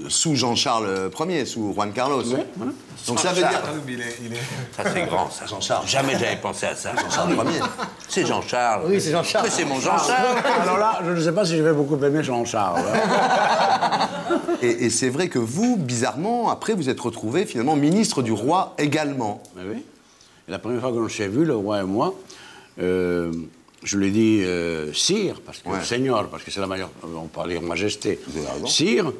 Sous Jean-Charles Ier, sous Juan Carlos. Oui, voilà. Donc ça veut dire... Ça, c'est grand, ça. Jean-Charles. Jamais j'avais pensé à ça. Jean-Charles Ier. C'est Jean-Charles. Oui, c'est Jean-Charles. Mais c'est mon Jean-Charles. Alors là, je ne sais pas si je vais beaucoup aimer Jean-Charles. Et c'est vrai que vous, bizarrement, après, vous êtes retrouvé finalement ministre du roi également. Mais oui. Et la première fois que l'on s'est vu, le roi et moi, je lui ai dit sire, parce que seigneur, parce que c'est la meilleure, on parlait en majesté. Sire,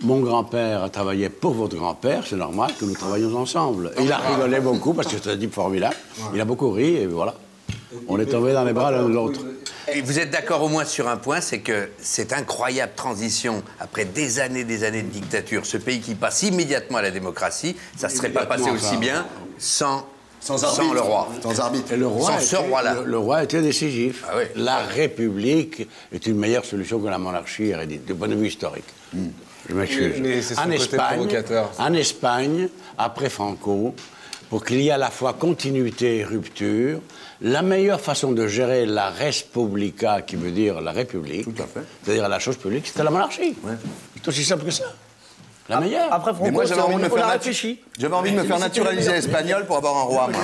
mon grand-père a travaillé pour votre grand-père, c'est normal que nous travaillions ensemble. Et il a rigolé beaucoup parce que c'est un type formidable. Il a beaucoup ri et voilà. On est tombés dans les bras l'un de l'autre. Et vous êtes d'accord au moins sur un point, c'est que cette incroyable transition, après des années de dictature, ce pays qui passe immédiatement à la démocratie, ça ne serait pas passé aussi bien sans le roi. Sans arbitre. Et le roi sans ce roi-là. Le roi était décisif. Ah oui. La République est une meilleure solution que la monarchie héréditaire, du point de vue historique. Je m'excuse. Mais c'est son côté provocateur. En Espagne, après Franco, pour qu'il y ait à la fois continuité et rupture, la meilleure façon de gérer la Respublica, qui veut dire la République, c'est-à-dire la chose publique, c'était la monarchie. Ouais. C'est aussi simple que ça. La meilleure. Après Franco, moi, j'avais envie de me faire réfléchi. J'avais envie de me faire naturaliser espagnol pour avoir un roi, moi.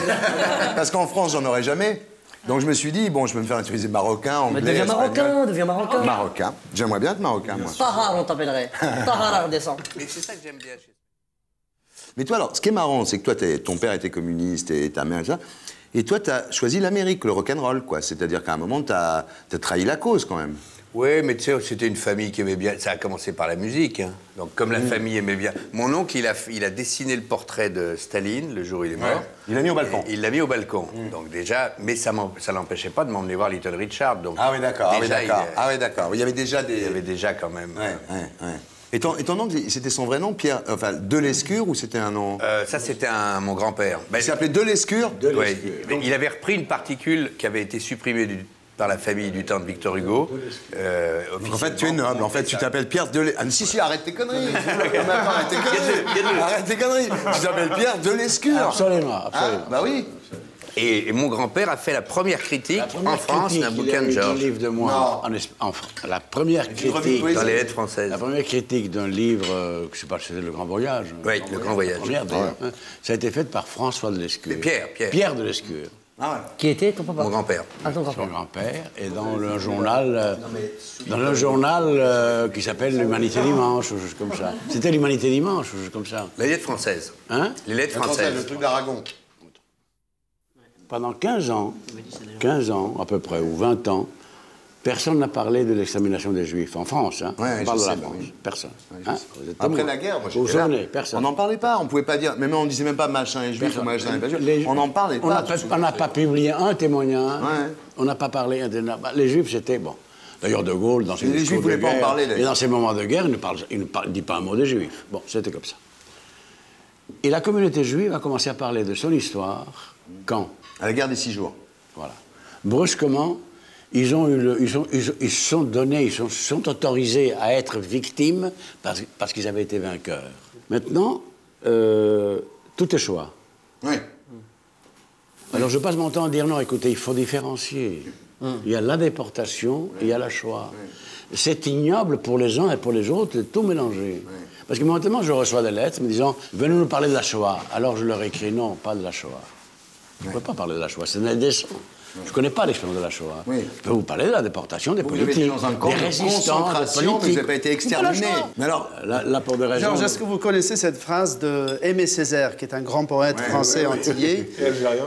Parce qu'en France, j'en aurais jamais. Donc je me suis dit, bon, je peux me faire naturaliser marocain, anglais, deviens marocain. Marocain. J'aimerais bien être marocain, moi. Tahar, on t'appellerait. Tahar, redescend. Mais c'est ça que j'aime bien. Mais toi, alors, ce qui est marrant, c'est que toi, ton père était communiste et ta mère et ça. Et toi, t'as choisi l'Amérique, le rock'n'roll, quoi. C'est-à-dire qu'à un moment, t'as trahi la cause, quand même. Oui, mais tu sais, c'était une famille qui aimait bien... Ça a commencé par la musique, hein. Donc, comme la famille aimait bien... Mon oncle, il a dessiné le portrait de Staline, le jour où il est mort. Ouais. Il l'a mis au balcon. Il l'a mis au balcon. Donc, déjà... Mais ça l'empêchait pas de m'emmener voir Little Richard. Donc, ah oui, d'accord. Ah oui, d'accord. Il y avait déjà des... Il y avait déjà, quand même... Ouais. Et ton oncle, c'était son vrai nom, Pierre, enfin, Delescure, ou c'était un nom? Ça, c'était mon grand-père. Il s'appelait Delescure? Oui. Il avait repris une particule qui avait été supprimée par la famille du temps de Victor Hugo. En fait, tu es noble. En fait, tu t'appelles Pierre Delescure. Ah, si, arrête tes conneries. Arrête tes conneries. Arrête tes conneries. Tu t'appelles Pierre Delescure. Absolument, absolument. Ah, bah oui. Et mon grand-père a fait la première critique en France d'un bouquin de Georges. Livre de moi la première critique dans les lettres françaises. La première critique d'un livre, je ne sais pas si c'était Le Grand Voyage. Oui, Le Grand Voyage. Ça a été fait par François Delescure. Pierre Delescure. Ah ouais. Qui était ton papa? Mon grand-père. Ah, ton grand-père. Son grand-père. Et dans le journal, qui s'appelle L'Humanité Dimanche, ou chose comme ça. C'était L'Humanité Dimanche, ou chose comme ça. Les lettres françaises. Hein? Les lettres françaises. Le truc d'Aragon. Pendant 15 ans à peu près, ou 20 ans, personne n'a parlé de l'extermination des Juifs. En France, hein. Ouais, on parle de la sais, France. oui. Personne. Ouais, Hein? Après la guerre, moi Vous j'étais là. souvenez, personne. On n'en parlait pas, on pouvait pas dire. Même on disait même pas machin est juif ou machin est pas juif. On n'en parlait pas. On n'a pas publié un témoignage. Ouais. On n'a pas parlé. Les Juifs, c'était bon. D'ailleurs, De Gaulle, dans ses Les discours Juifs de voulaient pas en guerre, parler, d'ailleurs. et dans ces moments de guerre, il ne dit pas un mot des Juifs. Bon, c'était comme ça. Et la communauté juive a commencé à parler de son histoire quand? À la guerre des 6 jours. Voilà. Brusquement, ils sont autorisés à être victimes parce qu'ils avaient été vainqueurs. Maintenant, tout est choix. Oui. Alors je passe mon temps à dire non, écoutez, il faut différencier. Il y a la déportation et il y a la Shoah. C'est ignoble pour les uns et pour les autres de tout mélanger. Parce que momentanément, je reçois des lettres me disant « Venez nous parler de la Shoah ». Alors je leur écris « Non, pas de la Shoah ». Je ne peux pas parler de la Shoah, c'est indécent. Je ne connais pas l'expérience de la Shoah. Oui. Je peux vous parler de la déportation des politiques, Vous avez été dans un camp des de résistants, des concentration, mais vous politiques. n'avez pas été exterminé. Mais alors, Là, pour des raisons... Georges, est-ce que vous connaissez cette phrase de Aimé Césaire, qui est un grand poète français antillais? Et algérien.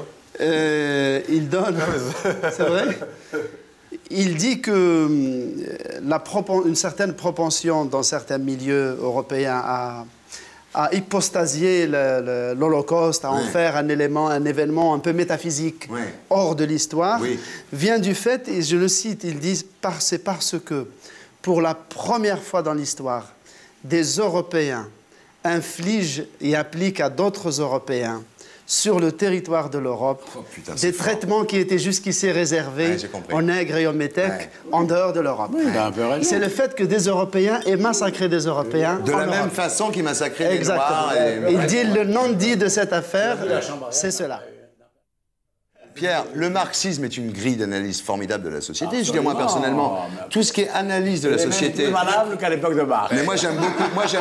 Il donne... C'est vrai? Il dit que une certaine propension dans certains milieux européens à hypostasier l'Holocauste, à en faire un événement un peu métaphysique hors de l'histoire, vient du fait, et je le cite, il dit « C'est parce que, pour la première fois dans l'histoire, des Européens infligent et appliquent à d'autres Européens sur le territoire de l'Europe, des traitements qui étaient jusqu'ici réservés aux nègres et aux métèques en dehors de l'Europe. C'est le fait que des Européens aient massacré des Européens de la même façon qu'ils massacraient les Noirs. Il dit le non-dit de cette affaire, c'est cela. Pierre, le marxisme est une grille d'analyse formidable de la société. Je dis moi personnellement, tout ce qui est analyse de la société. Plus valable qu'à l'époque de Marx. Mais moi j'aime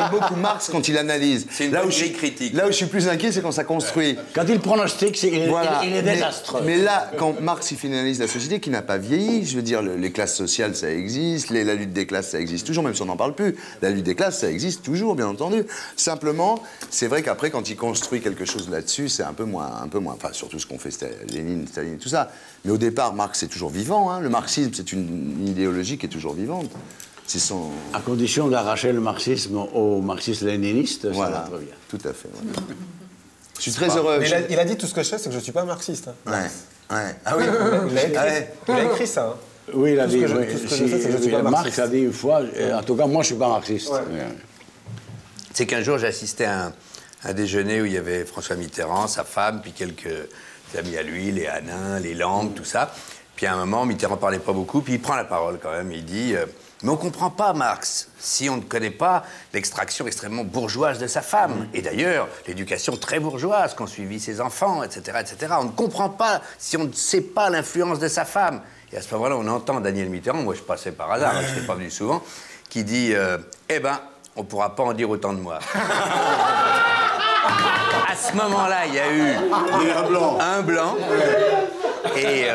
beaucoup Marx quand il analyse. C'est une grille critique. Là où je suis plus inquiet, c'est quand ça construit. Quand il pronostique, il est désastreux. Mais là, quand Marx il finalise la société qui n'a pas vieilli, je veux dire, les classes sociales, ça existe, la lutte des classes, ça existe toujours, même si on n'en parle plus. La lutte des classes, ça existe toujours, bien entendu. Simplement, c'est vrai qu'après, quand il construit quelque chose là-dessus, c'est un peu moins. Enfin, surtout ce qu'on fait Lénine, Staline et tout ça. Mais au départ, Marx est toujours vivant. Hein. Le marxisme, c'est une idéologie qui est toujours vivante. C'est son... À condition d'arracher le marxisme au marxiste-léniniste, ça va très bien. Tout à fait. Voilà. Je suis très heureux. Mais il a dit tout ce que je sais, c'est que je ne suis pas marxiste. Hein. Ouais. Ah oui. Il a écrit ça. Hein. Oui, il a dit. Tout ce que je sais, c'est que je suis pas Marx a dit une fois, en tout cas, moi, je ne suis pas marxiste. Ouais. C'est qu'un jour, j'ai assisté à un déjeuner où il y avait François Mitterrand, sa femme, puis quelques amis à lui, les Hanin, les Lang, tout ça. Puis à un moment, Mitterrand parlait pas beaucoup, puis il prend la parole quand même. Il dit mais on comprend pas Marx si on ne connaît pas l'extraction extrêmement bourgeoise de sa femme. Et d'ailleurs, l'éducation très bourgeoise qu'ont suivi ses enfants, etc., etc. On ne comprend pas si on ne sait pas l'influence de sa femme. Et à ce moment-là, on entend Daniel Mitterrand, moi je passais par hasard, je n'étais pas venu souvent, qui dit eh ben, on ne pourra pas en dire autant de moi. À ce moment-là, il y a eu un blanc. Et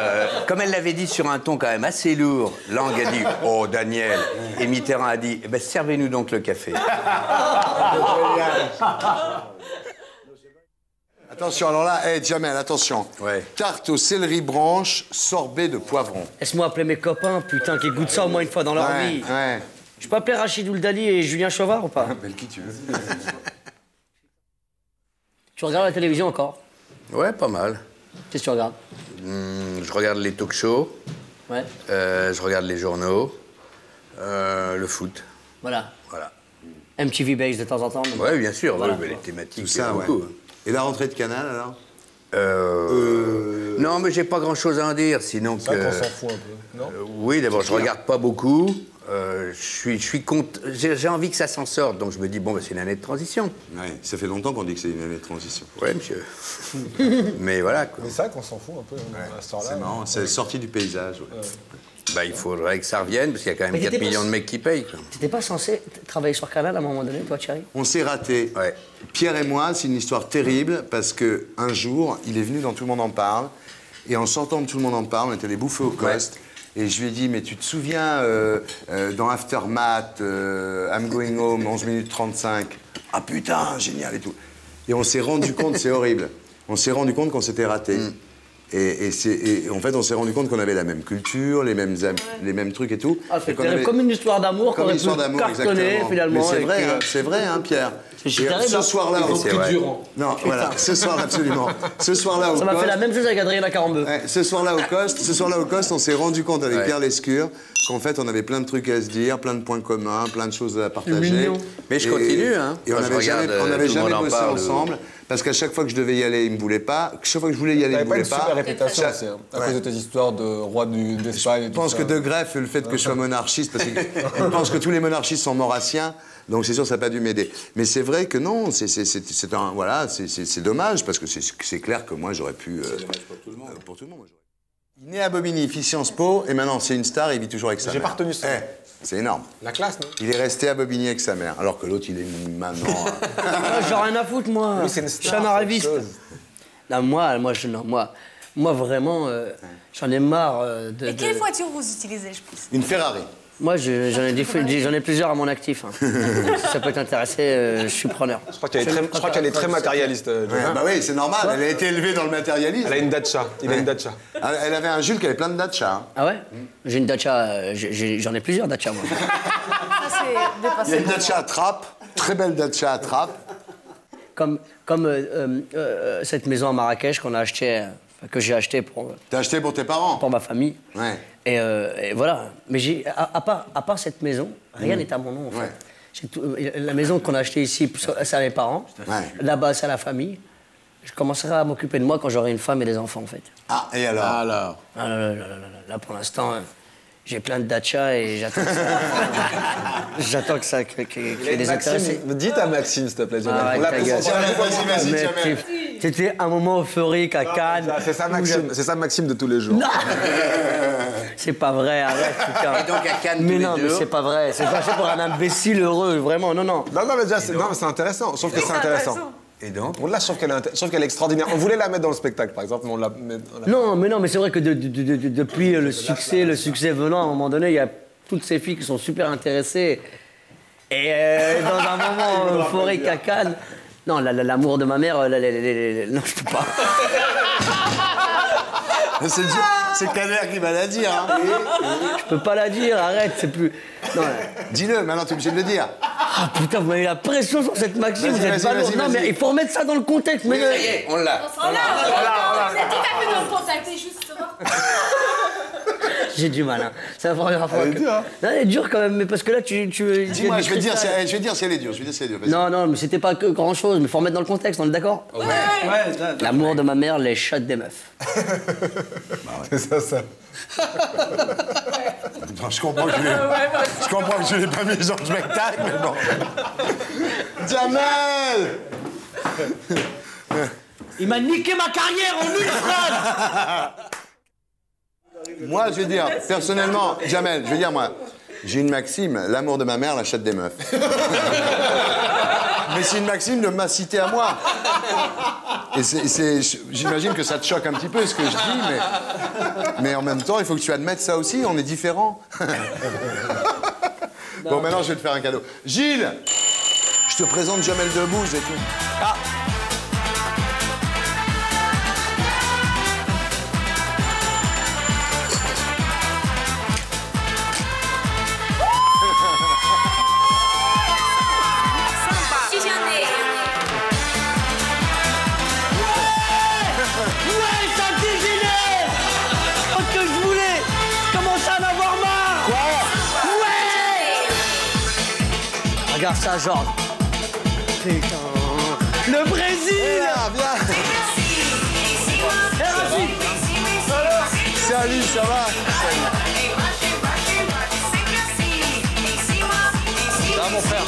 comme elle l'avait dit sur un ton quand même assez lourd, Lang a dit « Oh, Daniel !» Et Mitterrand a dit eh ben, « Servez-nous donc le café. » Attention, alors là, Jamel, attention. Tarte au céleri branche, sorbet de poivron. Laisse-moi appeler mes copains, putain, qui goûtent ça au moins une fois dans leur vie. Je peux appeler Rachid Ouldali et Julien Chauvard ou pas? Appelle qui tu veux. Tu regardes la télévision encore? Ouais, pas mal. Qu'est-ce que tu regardes? Je regarde les talk-shows. Ouais. Je regarde les journaux. Le foot. Voilà. MTV Base de temps en temps. Oui, bien sûr, Voilà. ouais, les thématiques, Tout ça, ouais. beaucoup. Et la rentrée de Canal, alors? Non, mais j'ai pas grand-chose à en dire, sinon C'est vrai que... qu'on s'en fout un peu, non? Oui, d'abord, je regarde pas beaucoup. J'ai envie que ça s'en sorte, donc je me dis, bon, bah, c'est une année de transition. Ouais, ça fait longtemps qu'on dit que c'est une année de transition. Ouais, monsieur. Mais voilà, quoi. Mais c'est vrai qu'on s'en fout un peu à ce temps-là. C'est marrant, c'est sorti du paysage. Ouais. Bah, il faudrait que ça revienne, parce qu'il y a quand même Mais 4 t'étais pas- millions de mecs qui payent, quoi. T'étais pas censé travailler sur Canal à un moment donné, toi, Thierry? On s'est raté. Ouais. Pierre et moi, c'est une histoire terrible parce que un jour, il est venu dans Tout le monde en parle. Et en sortant de Tout le monde en parle, on était les bouffées au cost. Et je lui ai dit, mais tu te souviens dans Aftermath, I'm Going Home, 11 minutes 35. Ah putain, génial et tout. Et on s'est rendu compte, c'est horrible. On s'est rendu compte qu'on s'était raté. Et en fait, on s'est rendu compte qu'on avait la même culture, les mêmes trucs et tout. Ah, Et c'est qu'on terrible. avait- Comme une histoire d'amour qu'on Comme aurait une histoire pu d'amour, cartonner, exactement. finalement. Mais et c'est vrai, hein, Pierre. C'est Et, terrible, ce hein. soir-là, Mais c'est vrai. non, voilà, ce soir-là, absolument. Ce soir-là, Ça m'a fait la même chose avec Adrien Carambeu. Ouais, ce soir-là au Cost, on s'est rendu compte avec Ouais. Pierre Lescure qu'en fait, on avait plein de trucs à se dire, plein de points communs, plein de choses à partager. mignon. Mais je continue, hein. Et on Moi, je n'avait jamais, regarde, on avait Tout le monde jamais en bossé parle. ensemble, parce qu'à chaque fois que je devais y aller, il me voulait pas. Chaque fois que je voulais y aller, il T'avais me pas voulait une pas. super réputation Ça- aussi, hein, à Ouais. cause de tes histoires de roi d'Espagne et Je tout pense ça. que De Greff, le fait que je sois monarchiste, parce qu'il pense que tous les monarchistes sont maurassiens, donc c'est sûr que ça n'a pas dû m'aider. Mais c'est vrai que non, c'est dommage, parce que c'est clair que moi j'aurais pu... c'est dommage pour tout le monde. Pour tout le monde. Il est né à Bobigny, il fit Sciences Po, et maintenant c'est une star, et il vit toujours avec sa mère. J'ai pas retenu ça. C'est énorme. La classe, non? Il est resté à Bobigny avec sa mère, alors que l'autre, il est maintenant... Moi, j'ai rien à foutre, moi. Oui, c'est une star, Je suis un c'est arriviste. autre chose. Non, moi, vraiment, j'en ai marre de... Et quelle voiture vous utilisez, je pense? Une Ferrari. Moi, j'en ai plusieurs à mon actif. Hein. Si ça peut t'intéresser, je suis preneur. Je crois qu'elle est très matérialiste. Johanna. Bah oui, c'est normal, elle a été élevée dans le matérialisme. Elle a une Dacia. Il a une Dacia. Elle avait un Jules qui avait plein de Dacia. Hein. Ah ouais? J'ai une Dacia, j'en ai plusieurs Dacia, moi. Ça, c'est Il y a dépassé. une Dacia à trappe, très belle Dacia à trappe. Comme cette maison à Marrakech qu'on a achetée, que j'ai achetée pour T'as acheté pour tes parents? ma famille. Ouais. Et voilà. Mais à part cette maison, rien n'est à mon nom, en fait. Ouais. La maison qu'on a achetée ici, c'est à mes parents. Ouais. Là-bas, c'est à la famille. Je commencerai à m'occuper de moi quand j'aurai une femme et des enfants, en fait. Ah, et alors? Alors, Ah là, pour l'instant, j'ai plein de Dacia et j'attends que ça... j'attends que ça... qu'il y ait des intéressés. Dis à Maxime, s'il te plaît. Jamel. Arrête On l'a ta gueule. présenté. Vas-y, Mec, Jamel. C'était un moment euphorique à Cannes. C'est ça, Maxime. C'est ça, Maxime de tous les jours. C'est pas vrai, arrête, putain. Et donc à Cannes, Mais tous non, les mais deux. c'est pas vrai. C'est pas pour un imbécile heureux, vraiment, non. Non, mais déjà, c'est intéressant. Sauf que c'est intéressant. Et donc Là, je trouve qu'elle est extraordinaire. On voulait la mettre dans le spectacle, par exemple, mais on l'a. Non, mais c'est vrai que depuis le succès venant, à un moment donné, il y a toutes ces filles qui sont super intéressées. Et dans un moment euphorique à Cannes... Non, l'amour de ma mère, non, je peux pas. C'est Kader qui va la dire. Hein. Je peux pas la dire, arrête, c'est plus... Non, Dis-le, maintenant tu es obligé de le dire. ah putain, vous m'avez la pression sur cette Maxime, Vas-y, vous êtes vas-y, pas lourd. vas-y, Non, vas-y. mais il faut remettre ça dans le contexte. Mais Ça y est, on l'a. Vous êtes tout à fait dans le contact, c'est justement. j'ai du mal, hein. C'est la première fois Elle est que... dure, hein. Non, elle est dure quand même, mais parce que là, Dis-moi, je vais dire si elle est dure. Vas-y. Non, mais c'était pas que grand-chose, mais faut remettre dans le contexte, on est d'accord? L'amour de ma mère, les shots des meufs. C'est ça. Non, je comprends que je l'ai pas mis dans le spectacle, mais bon. Jamel! Il m'a niqué ma carrière en une phrase. Moi, je vais dire, personnellement, Jamel, je vais dire, moi, j'ai une maxime, l'amour de ma mère, la chatte des meufs. Mais c'est une maxime de ma cité à moi. Et j'imagine que ça te choque un petit peu ce que je dis, mais en même temps, il faut que tu admettes ça aussi, on est différents. Bon, maintenant, je vais te faire un cadeau. Gilles, je te présente Jamel Debbouze et tout. Ah. Si jamais. Ouais, ça dégénère. Oh, que je voulais. Je commence à en avoir marre. Ouais. Regarde ça, genre. Putain. Le Brésil. Viens. Salut, ça va? Ça va, mon frère?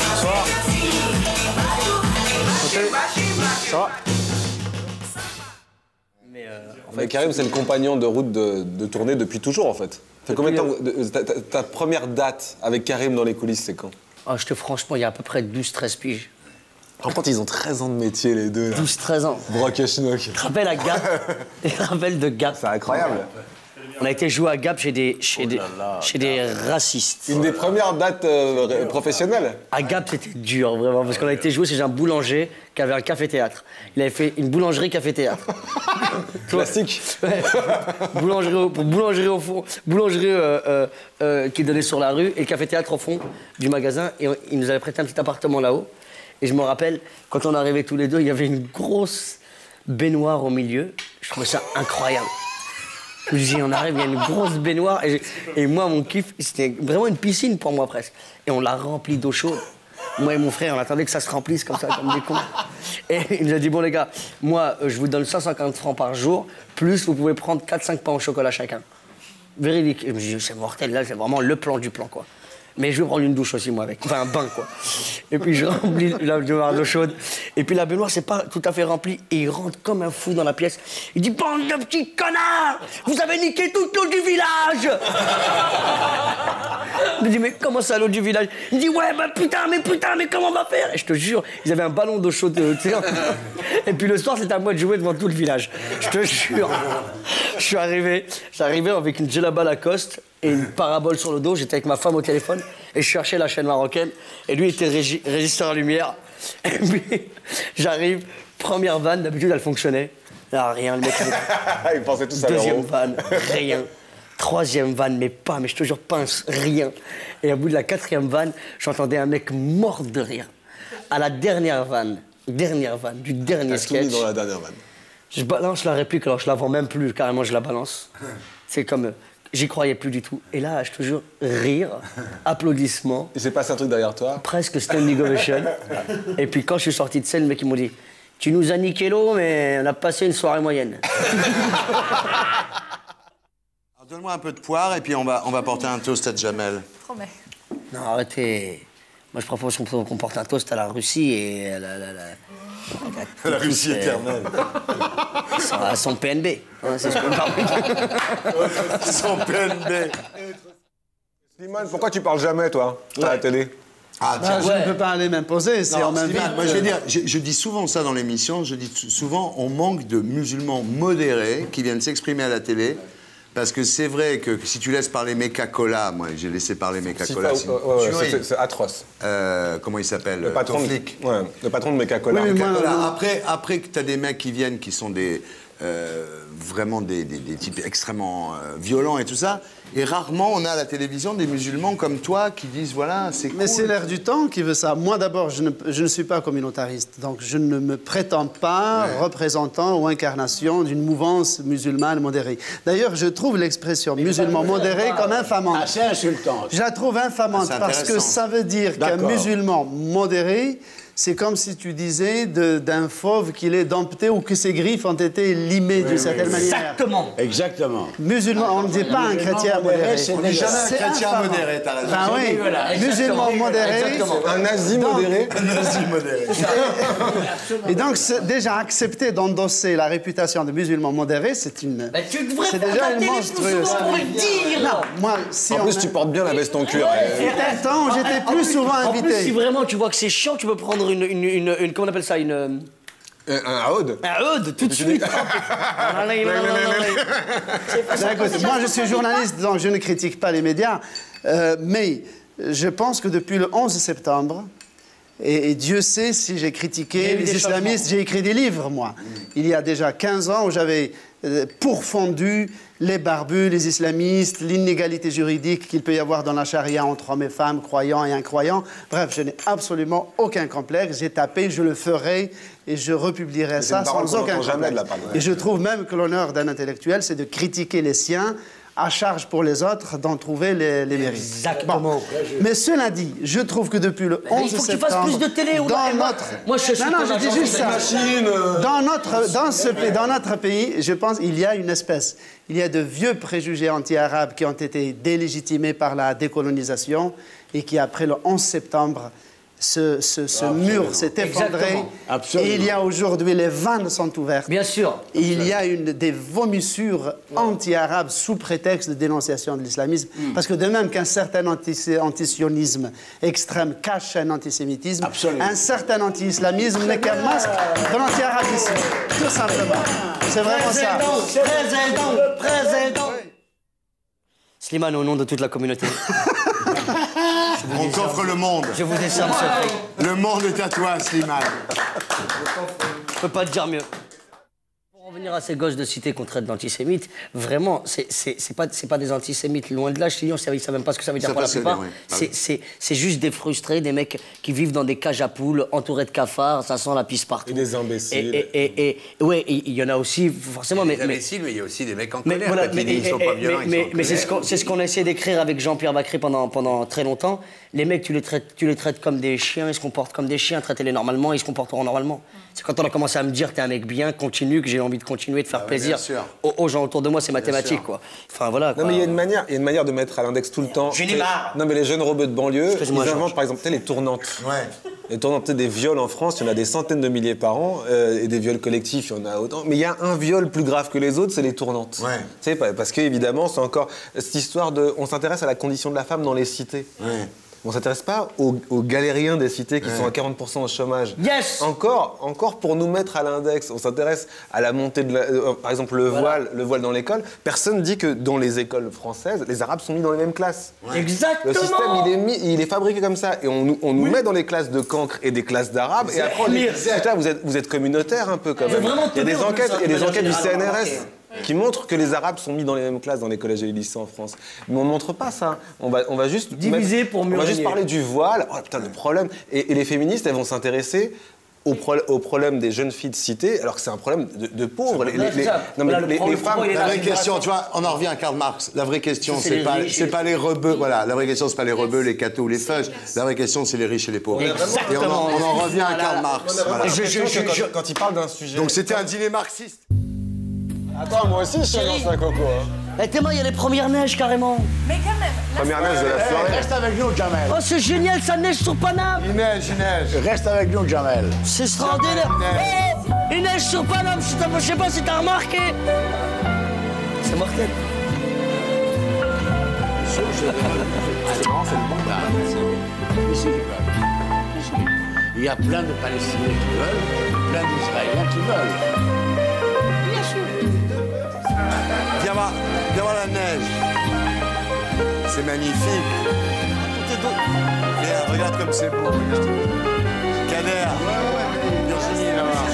Bonsoir. Ça va? Mais Karim, c'est le compagnon de route de tournée depuis toujours, en fait. Ça fait combien de temps ta première date avec Karim dans les coulisses, c'est quand? Ah, franchement, il y a à peu près 12-13 piges. Par contre, ils ont 13 ans de métier, les deux. 12-13 ans. Brock et Schnock. Tu te rappelles à Gap? Tu te rappelles de Gap? C'est incroyable. On a été joué à Gap chez des racistes. Une des premières dates professionnelles. À Gap, c'était dur, vraiment, parce qu'on a été joué chez un boulanger qui avait un café-théâtre. Il avait fait une boulangerie-café-théâtre. Classique. Ouais. Boulangerie au fond, qui donnait sur la rue, et café-théâtre au fond du magasin. Et il nous avait prêté un petit appartement là-haut. Et je me rappelle, quand on arrivait tous les deux, il y avait une grosse baignoire au milieu. Je trouvais ça incroyable. Je me dis, on arrive, il y a une grosse baignoire. Et moi, mon kiff, c'était vraiment une piscine pour moi presque. Et on l'a remplie d'eau chaude. Moi et mon frère, on attendait que ça se remplisse comme ça, comme des cons. Et il nous a dit, bon les gars, moi, je vous donne 150 francs par jour, plus vous pouvez prendre 4-5 pains au chocolat chacun. Véridique. Et je me dis, c'est mortel, là, c'est vraiment le plan du plan, quoi. Mais je vais prendre une douche aussi, moi, avec. Enfin, un bain, quoi. Et puis, je remplis la baignoire d'eau chaude. Et puis, la baignoire, c'est pas tout à fait rempli. Et il rentre comme un fou dans la pièce. Il dit, bande de petits connards! Vous avez niqué toute l'eau du village! Je me dis, mais comment ça, l'eau du village? Il me dit, ouais, bah putain, mais comment on va faire? Et je te jure, ils avaient un ballon d'eau chaude, tu sais. Et puis, le soir, c'était à moi de jouer devant tout le village. Je te jure. J'arrivais avec une djellaba Lacoste et une parabole sur le dos. J'étais avec ma femme au téléphone et je cherchais la chaîne marocaine. Et lui était régisseur lumière. Et puis, j'arrive, première vanne, d'habitude, elle fonctionnait. Là, rien, le mec. Ils pensaient tous à l'euro. Deuxième vanne, rien. Troisième vanne, mais je te jure, pince, rien. Et au bout de la quatrième vanne, j'entendais un mec mort de rire. À la dernière vanne du dernier sketch. Tout mis dans la dernière vanne. Je balance la réplique, alors je la vends même plus, carrément, je la balance. C'est comme... J'y croyais plus du tout. Et là, je te jure, rire, applaudissements. Il s'est passé un truc derrière toi? Presque standing ovation. Et puis quand je suis sorti de scène, le mec, il m'a dit, tu nous as niqué l'eau, mais on a passé une soirée moyenne. Donne-moi un peu de poire et puis on va porter un toast à Jamel. Promets. Non, arrêtez. Moi, je propose qu'on porte un toast à la Russie et à la Russie éternelle. À son PNB. Hein, c'est ce qu'on parle. Son PNB. Slimane, pourquoi tu parles jamais, toi, à la télé? Ah, tiens, je ne peux pas aller m'imposer si on m'invite. Moi, je vais dire, je dis souvent ça dans l'émission, je dis souvent, on manque de musulmans modérés qui viennent s'exprimer à la télé. Parce que c'est vrai que si tu laisses parler Meka-Cola, moi j'ai laissé parler Meka-Cola. C'est atroce. Comment il s'appelle? Le patron de flic. Ouais, le patron de Meka-Cola. Oui, après que tu as des mecs qui viennent qui sont vraiment des types extrêmement violents et tout ça, et rarement on a à la télévision des musulmans comme toi qui disent voilà, c'est cool. Mais c'est l'air du temps qui veut ça. Moi d'abord, je ne suis pas communautariste, donc je ne me prétends pas représentant ou incarnation d'une mouvance musulmane modérée. D'ailleurs, je trouve l'expression musulman modéré comme infamante. Assez insultante. Je la trouve infamante parce que ça veut dire qu'un musulman modéré, c'est comme si tu disais d'un fauve qu'il est dompté ou que ses griffes ont été limées d'une certaine manière. Exactement. Musulman, on ne dit pas un chrétien modéré. On n'est jamais un chrétien modéré, t'as raison. Ben oui, musulman modéré. Un nazi modéré. Un nazi modéré. Et donc, déjà accepter d'endosser la réputation de musulman modéré, c'est une. C'est déjà une monstrueuse. Non, moi, si en plus, tu portes bien la veste en cuir. Il y a un temps où j'étais plus souvent invité. En plus, si vraiment tu vois que c'est chiant, tu peux prendre une comment on appelle ça, un Aude. Un Aude, tout de suite. Moi, je suis journaliste, donc je ne critique pas les médias, mais je pense que depuis le 11 septembre, et Dieu sait si j'ai critiqué les islamistes, j'ai écrit des livres, moi. Il y a déjà 15 ans où j'avais pourfendu les barbus, les islamistes, l'inégalité juridique qu'il peut y avoir dans la charia entre hommes et femmes, croyants et incroyants. Bref, je n'ai absolument aucun complexe. J'ai tapé, je le ferai et je republierai ça sans aucun complexe. Et je trouve même que l'honneur d'un intellectuel, c'est de critiquer les siens, à charge pour les autres d'en trouver les mérites. Exactement. Bon. Mais cela dit, je trouve que depuis le 11 septembre... Il faut que tu fasses plus de télé. Dans notre... Moi, je suis... Non, je dis juste ça. Dans notre pays, je pense qu'il y a une espèce... Il y a de vieux préjugés anti-arabes qui ont été délégitimés par la décolonisation et qui, après le 11 septembre... Ce mur s'est effondré. Et il y a aujourd'hui, les vannes sont ouvertes. Bien sûr. Et il y a des vomissures anti-arabes sous prétexte de dénonciation de l'islamisme. Parce que de même qu'un certain antisionisme extrême cache un antisémitisme, un certain anti-islamisme n'est qu'un masque de l'anti-arabisme. Tout simplement. C'est vraiment ça. Président. Slimane, au nom de toute la communauté. On t'offre le monde. Je vous décerne ce prix. Le monde est à toi, Slimane. Je peux pas te dire mieux. Pour revenir à ces gosses de cité qu'on traite d'antisémites, vraiment, c'est pas des antisémites, loin de là. Je te dis, ils savent même pas ce que ça veut dire pour la plupart. C'est juste des frustrés, des mecs qui vivent dans des cages à poules, entourés de cafards, ça sent la pisse partout. Et des imbéciles. Ouais, il y en a aussi, forcément. Des imbéciles, mais il y a aussi des mecs en colère. Voilà, ils sont pas violents, mais c'est ce qu'on a essayé d'écrire avec Jean-Pierre Bacry pendant très longtemps. Les mecs, tu les traites comme des chiens, ils se comportent comme des chiens, traitez-les normalement, ils se comporteront normalement. C'est quand on a commencé à me dire que t'es un mec bien, continue, que j'ai envie de continuer, de faire plaisir aux gens autour de moi, c'est mathématique, quoi. Enfin, voilà, quoi. Non, mais il y a une manière de mettre à l'index tout le temps. Non, mais les jeunes rebeux de banlieue, ils inventent, par exemple, les tournantes. Les tournantes, des viols en France, il y en a des centaines de milliers par an, et des viols collectifs, il y en a autant. Mais il y a un viol plus grave que les autres, c'est les tournantes. Tu sais, parce qu'évidemment, c'est encore cette histoire de... On s'intéresse à la condition de la femme dans les cités. On ne s'intéresse pas aux galériens des cités qui sont à 40% au chômage. Yes. Encore pour nous mettre à l'index, on s'intéresse à la montée de par exemple le voile dans l'école. Personne dit que dans les écoles françaises, les Arabes sont mis dans les mêmes classes. Exactement. Le système, il est fabriqué comme ça. Et on nous met dans les classes de cancres et des classes d'Arabes. Et après, on dit, putain, vous êtes communautaire un peu quand même. Il y a des enquêtes du CNRS. Qui montrent que les Arabes sont mis dans les mêmes classes dans les collèges et les lycées en France. Mais on ne montre pas ça. On va juste diviser pour mieux. On va juste parler du voile. Oh putain, le problème. Et les féministes, elles vont s'intéresser au problème des jeunes filles de cité, alors que c'est un problème de pauvres. Les femmes. La vraie question, tu vois, on en revient à Karl Marx. La vraie question, c'est pas les rebeux. Voilà, la vraie question, c'est pas les rebeux, les cathos ou les feuges. La vraie question, c'est les riches et les pauvres. Exactement. Et on en revient à Karl Marx. Voilà. Quand il parle d'un sujet. Donc c'était un dîner marxiste. Attends, moi aussi, je suis dans un coco. Eh, t'es moi, il y a les premières neiges, carrément. Mais quand même. Première neige de la soirée. Reste avec nous, Jamel. Oh, c'est génial, ça neige sur Paname. Il neige. Reste avec nous, Jamel. C'est extraordinaire. Oh, il neige sur Paname, je sais pas si t'as remarqué. C'est mortel. C'est bon, c'est le bon. Ici, il y a plein de Palestiniens qui veulent, plein d'Israéliens qui veulent. Viens voir la neige. C'est magnifique. Viens, regarde comme c'est beau. Kader. Virginie, là-bas.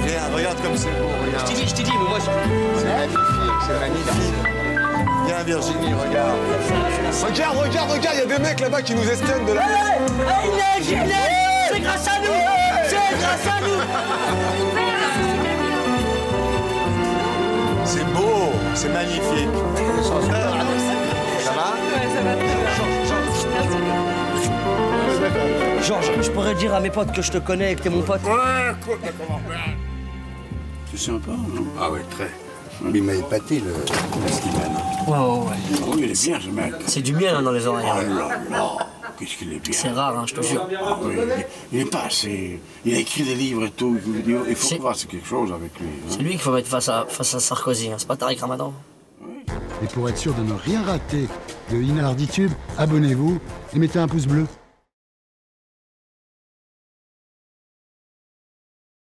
Viens, regarde comme c'est beau. Regarde. Je t'ai dit, mais moi C'est magnifique. Viens, Virginie, regarde. Regarde, il y a des mecs là-bas qui nous espionnent de là. Il neige. C'est grâce à nous. C'est grâce à nous. C'est beau, c'est magnifique. Ça va? Ouais, ça va très bien. Georges, je pourrais dire à mes potes que je te connais et que t'es mon pote. C'est sympa, non? Ah oui, très. Il m'a épaté, le Slimane. Ouais. Oh, il est bien, ce mec. C'est du miel dans les oreilles. Oh là là, qu'est-ce qu'il est bien. C'est rare, hein, je te jure. Ah, oui, il est pas assez... Il a écrit des livres et tout. Il faut voir c'est quelque chose avec lui. Hein. C'est lui qu'il faut mettre face à Sarkozy, hein. C'est pas Tariq Ramadan. Et pour être sûr de ne rien rater de Inalarditube, abonnez-vous et mettez un pouce bleu.